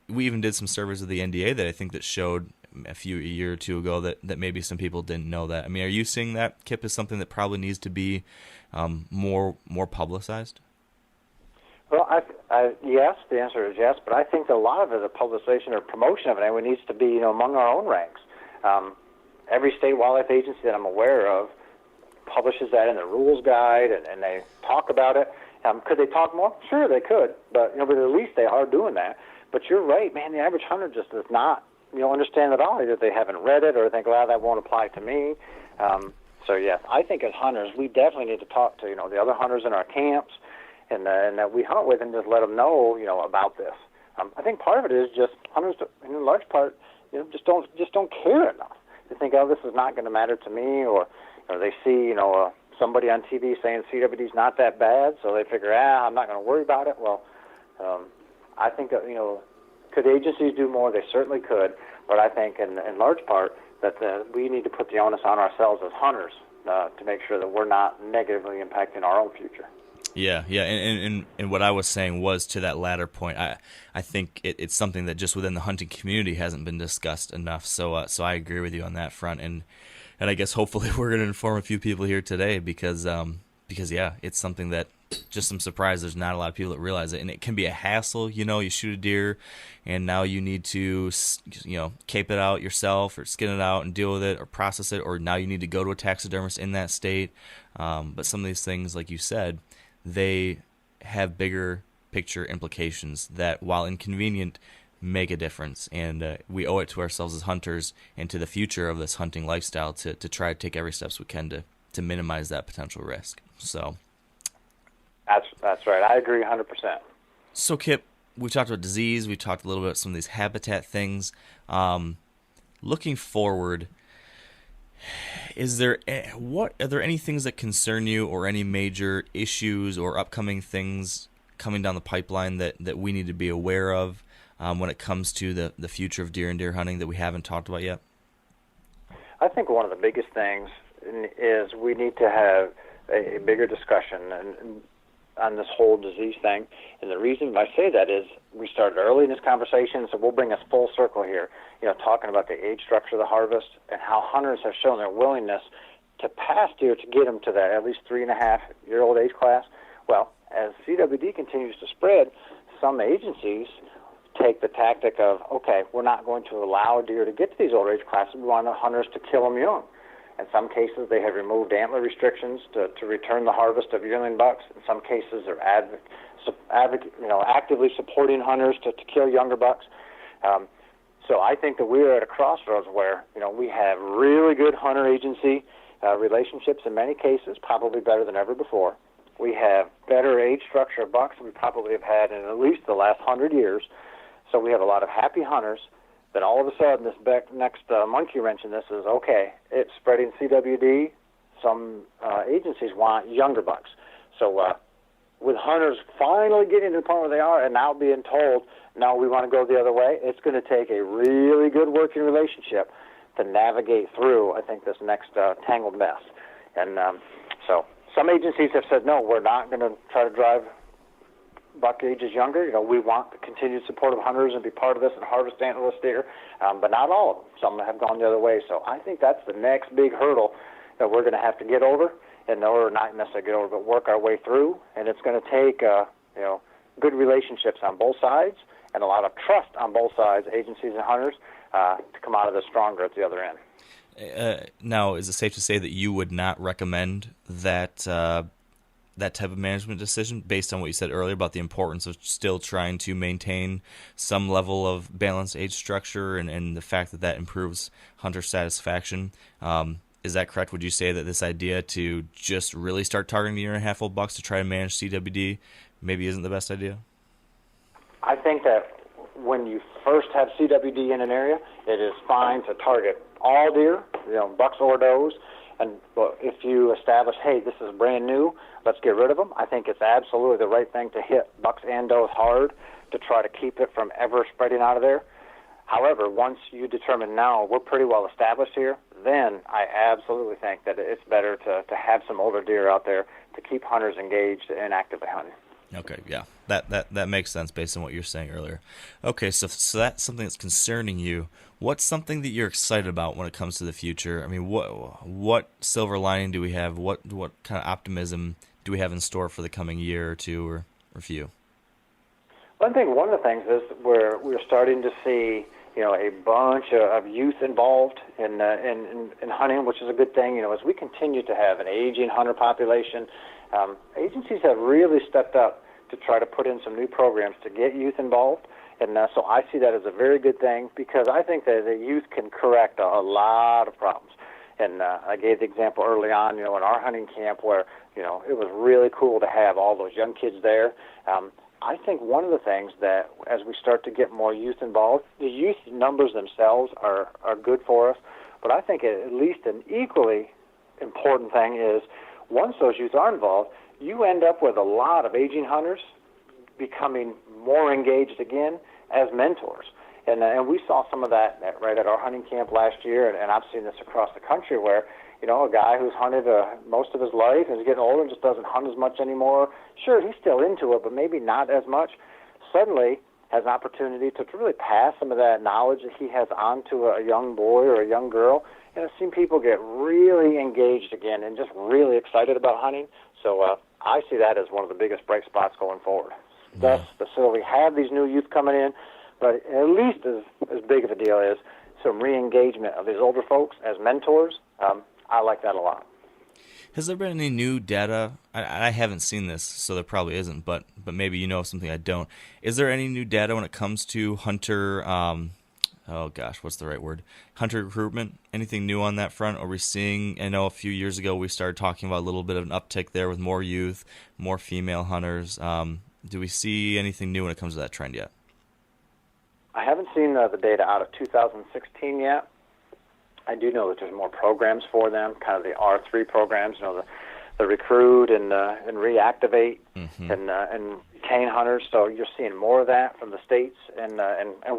We even did some surveys of the NDA that I think that showed a year or two ago that maybe some people didn't know that. Are you seeing that, Kip, as something that probably needs to be more publicized? Well, yes, the answer is yes, but I think a lot of it, the publication or promotion of it, needs to be among our own ranks. Every state wildlife agency that I'm aware of publishes that in the rules guide, and they talk about it. Could they talk more? Sure, they could, but at least they are doing that. But you're right, man. The average hunter just does not understand at all. Either they haven't read it or think, well, that won't apply to me. So yes, I think as hunters, we definitely need to talk to the other hunters in our camps and that we hunt with, and just let them know about this. I think part of it is just hunters, in large part, just don't care enough. They think, oh, this is not going to matter to me, or they see somebody on TV saying CWD is not that bad, so they figure, I'm not going to worry about it. Well, I think that could agencies do more? They certainly could, but I think in large part that we need to put the onus on ourselves as hunters to make sure that we're not negatively impacting our own future. Yeah, and what I was saying was to that latter point. I think it's something that just within the hunting community hasn't been discussed enough. So I agree with you on that front, and I guess hopefully we're going to inform a few people here today because yeah, it's something that just I'm surprised there's not a lot of people that realize it, and it can be a hassle. You shoot a deer, and now you need to cape it out yourself or skin it out and deal with it or process it, or now you need to go to a taxidermist in that state. But some of these things, like you said, they have bigger picture implications that, while inconvenient, make a difference. And we owe it to ourselves as hunters and to the future of this hunting lifestyle to try to take every steps we can to minimize that potential risk. So that's right. I agree 100%. So Kip, we talked about disease. We talked a little bit about some of these habitat things. Looking forward, are there any things that concern you, or any major issues or upcoming things coming down the pipeline that we need to be aware of when it comes to the future of deer and deer hunting that we haven't talked about yet? I think one of the biggest things is we need to have a bigger discussion on this whole disease thing. And the reason I say that is we started early in this conversation, so we'll bring us full circle here, talking about the age structure of the harvest and how hunters have shown their willingness to pass deer to get them to that at least 3.5-year-old age class. Well, as CWD continues to spread, some agencies take the tactic of, okay, we're not going to allow deer to get to these older age classes. We want the hunters to kill them young. In some cases, they have removed antler restrictions to return the harvest of yearling bucks. In some cases, they're actively supporting hunters to kill younger bucks. So I think that we're at a crossroads where we have really good hunter agency relationships in many cases, probably better than ever before. We have better age structure of bucks than we probably have had in at least the last 100 years. So we have a lot of happy hunters. Then all of a sudden, this next monkey wrench in this is, okay, it's spreading CWD. Some agencies want younger bucks. So with hunters finally getting to the point where they are and now being told, no, we want to go the other way, it's going to take a really good working relationship to navigate through, I think, this next tangled mess. And so some agencies have said, no, we're not going to try to drive buck ages younger. We want the continued support of hunters and be part of this and harvest antlerless deer, but not all of them. Some have gone the other way. So I think that's the next big hurdle that we're going to have to get over, in order not necessarily get over, but work our way through. And it's going to take good relationships on both sides and a lot of trust on both sides, agencies and hunters, to come out of this stronger at the other end. Now, is it safe to say that you would not recommend that that type of management decision based on what you said earlier about the importance of still trying to maintain some level of balanced age structure and the fact that improves hunter satisfaction? Is that correct? Would you say that this idea to just really start targeting the 1.5-year-old bucks to try to manage CWD maybe isn't the best idea? I think that when you first have CWD in an area, it is fine to target all deer, bucks or does. And if you establish, hey, this is brand new, let's get rid of them, I think it's absolutely the right thing to hit bucks and does hard to try to keep it from ever spreading out of there. However, once you determine now we're pretty well established here, then I absolutely think that it's better to have some older deer out there to keep hunters engaged and actively hunting. Okay, yeah, that makes sense based on what you're saying earlier. Okay, so that's something that's concerning you. What's something that you're excited about when it comes to the future? I mean, what silver lining do we have? What kind of optimism do we have in store for the coming year or two or few? Well, I think one of the things is we're starting to see a bunch of youth involved in hunting, which is a good thing. As we continue to have an aging hunter population, agencies have really stepped up to try to put in some new programs to get youth involved And so I see that as a very good thing because I think that the youth can correct a lot of problems. And I gave the example early on, in our hunting camp where, it was really cool to have all those young kids there. I think one of the things that as we start to get more youth involved, the youth numbers themselves are good for us. But I think at least an equally important thing is once those youth are involved, you end up with a lot of aging hunters becoming more engaged again as mentors. And we saw some of that right at our hunting camp last year, and I've seen this across the country where, a guy who's hunted most of his life and is getting older and just doesn't hunt as much anymore. Sure, he's still into it, but maybe not as much. Suddenly has an opportunity to really pass some of that knowledge that he has on to a young boy or a young girl. And I've seen people get really engaged again and just really excited about hunting. So I see that as one of the biggest bright spots going forward. Thus, so we have these new youth coming in, but at least as big of a deal is some re-engagement of these older folks as mentors. I like that a lot. Has there been any new data? I haven't seen this, so there probably isn't, but maybe you know something I don't. Is there any new data when it comes to hunter, what's the right word? Hunter recruitment? Anything new on that front? Are we seeing, I know a few years ago we started talking about a little bit of an uptick there with more youth, more female hunters. Do we see anything new when it comes to that trend yet? I haven't seen the data out of 2016 yet. I do know that there's more programs for them, kind of the R3 programs, the recruit and reactivate and retain hunters. So you're seeing more of that from the states, and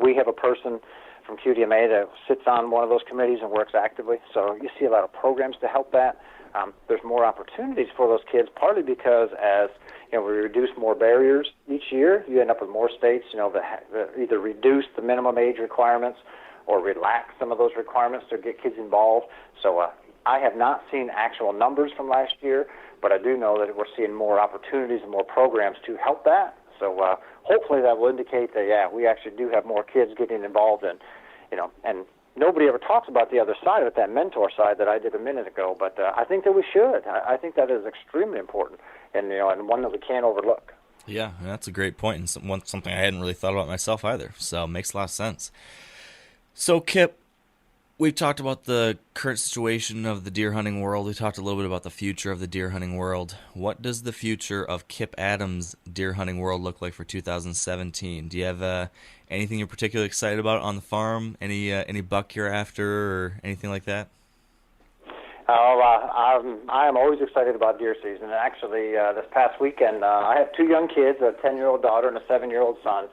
we have a person from QDMA that sits on one of those committees and works actively. So you see a lot of programs to help that. There's more opportunities for those kids, partly because as we reduce more barriers each year, you end up with more states, that either reduce the minimum age requirements or relax some of those requirements to get kids involved. So I have not seen actual numbers from last year, but I do know that we're seeing more opportunities and more programs to help that. So hopefully that will indicate that, we actually do have more kids getting involved in, and nobody ever talks about the other side of it, that mentor side that I did a minute ago, but I think that we should. I think that is extremely important and, and one that we can't overlook. Yeah, that's a great point and something I hadn't really thought about myself either, so it makes a lot of sense. So, Kip, we've talked about the current situation of the deer hunting world. We talked a little bit about the future of the deer hunting world. What does the future of Kip Adams' deer hunting world look like for 2017? Do you have anything you're particularly excited about on the farm? Any buck you're after or anything like that? I am always excited about deer season. And actually, this past weekend, I have two young kids, a 10-year-old daughter and a 7-year-old son.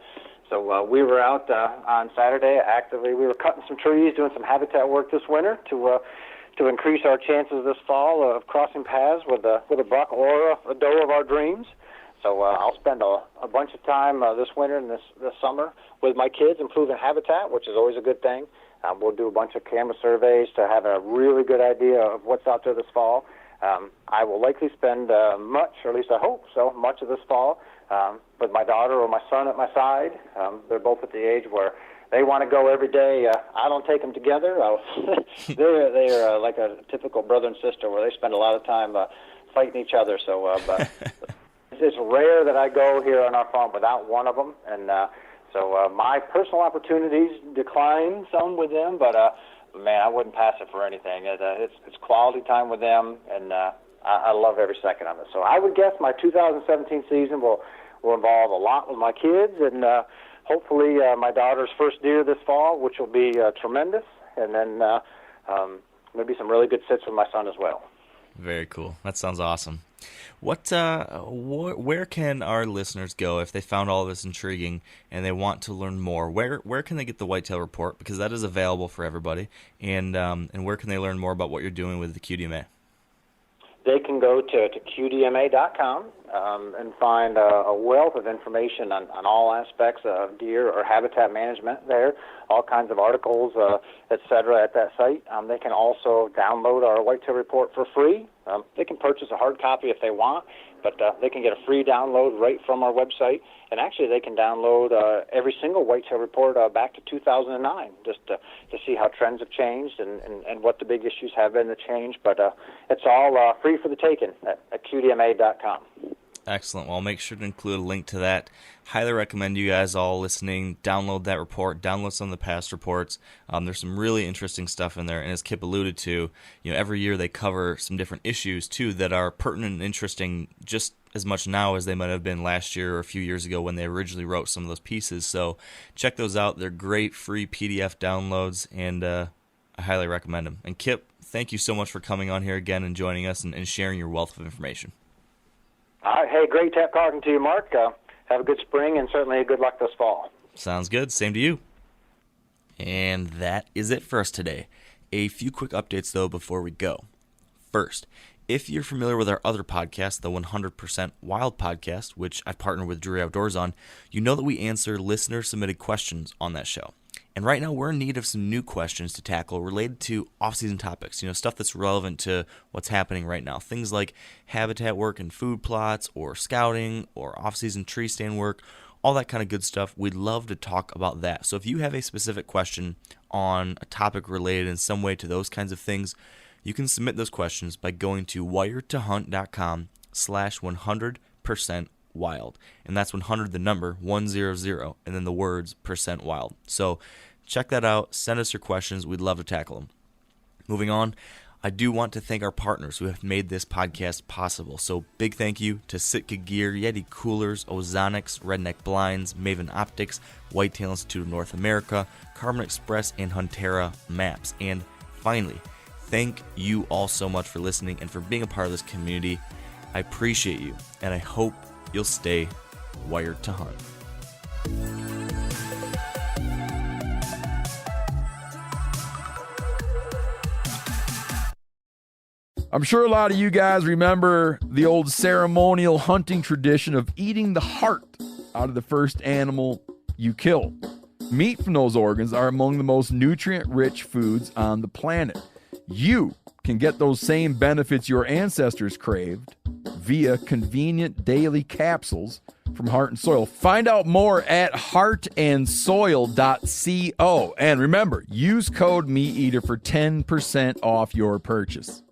So we were out on Saturday actively. We were cutting some trees, doing some habitat work this winter to increase our chances this fall of crossing paths with a buck or a doe of our dreams. So I'll spend a bunch of time this winter and this summer with my kids improving habitat, which is always a good thing. We'll do a bunch of camera surveys to have a really good idea of what's out there this fall. I will likely spend much, or at least I hope so, much of this fall with my daughter or my son at my side. They're both at the age where they want to go every day. I don't take them together. They're like a typical brother and sister where they spend a lot of time fighting each other. So, but it's rare that I go here on our farm without one of them. And so my personal opportunities decline some with them, but man, I wouldn't pass it for anything. It's quality time with them, and I love every second of it. So I would guess my 2017 season will involve a lot with my kids, and hopefully my daughter's first deer this fall, which will be tremendous, and then maybe some really good sits with my son as well. Very cool. That sounds awesome. Where can our listeners go if they found all of this intriguing and they want to learn more? Where can they get the Whitetail Report, because that is available for everybody, and where can they learn more about what you're doing with the QDMA? They can go to QDMA.com and find a wealth of information on all aspects of deer or habitat management there, all kinds of articles, et cetera, at that site. They can also download our Whitetail Report for free. They can purchase a hard copy if they want, but they can get a free download right from our website. And actually, they can download every single Whitetail Report back to 2009 just to see how trends have changed and what the big issues have been that change. But it's all free for the taking at QDMA.com. Excellent. Well, I'll make sure to include a link to that. Highly recommend you guys all listening, download that report, download some of the past reports. There's some really interesting stuff in there. And as Kip alluded to, every year they cover some different issues too that are pertinent and interesting just as much now as they might have been last year or a few years ago when they originally wrote some of those pieces. So check those out. They're great free PDF downloads, and I highly recommend them. And Kip, thank you so much for coming on here again and joining us and sharing your wealth of information. All right. Hey, great talking to you, Mark. Have a good spring and certainly good luck this fall. Sounds good. Same to you. And that is it for us today. A few quick updates, though, before we go. First, if you're familiar with our other podcast, the 100% Wild podcast, which I've partnered with Drury Outdoors on, you know that we answer listener-submitted questions on that show. And right now, we're in need of some new questions to tackle related to off-season topics, stuff that's relevant to what's happening right now. Things like habitat work and food plots, or scouting, or off-season tree stand work, all that kind of good stuff. We'd love to talk about that. So if you have a specific question on a topic related in some way to those kinds of things, you can submit those questions by going to wiredtohunt.com/100% wild, and that's 100 the number 100 and then the words % wild. So check that out, send us your questions, we'd love to tackle them. Moving on, I do want to thank our partners who have made this podcast possible. So big thank you to Sitka Gear, Yeti Coolers, Ozonics, Redneck Blinds, Maven Optics, Whitetail Institute of North America, Carbon Express, and Huntera Maps. And finally, thank you all so much for listening and for being a part of this community. I appreciate you, and I hope you'll stay wired to hunt. I'm sure a lot of you guys remember the old ceremonial hunting tradition of eating the heart out of the first animal you kill. Meat from those organs are among the most nutrient-rich foods on the planet. You can get those same benefits your ancestors craved via convenient daily capsules from Heart and Soil. Find out more at heartandsoil.co. And remember, use code MeatEater for 10% off your purchase.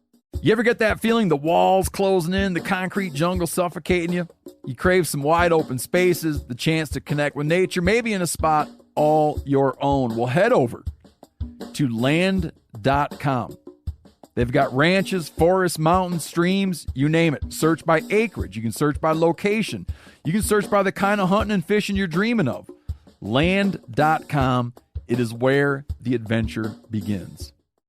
You ever get that feeling the walls closing in, the concrete jungle suffocating you? You crave some wide open spaces, the chance to connect with nature, maybe in a spot all your own. Well, head over to land.com. They've got ranches, forests, mountains, streams, you name it. Search by acreage. You can search by location. You can search by the kind of hunting and fishing you're dreaming of. Land.com. It is where the adventure begins.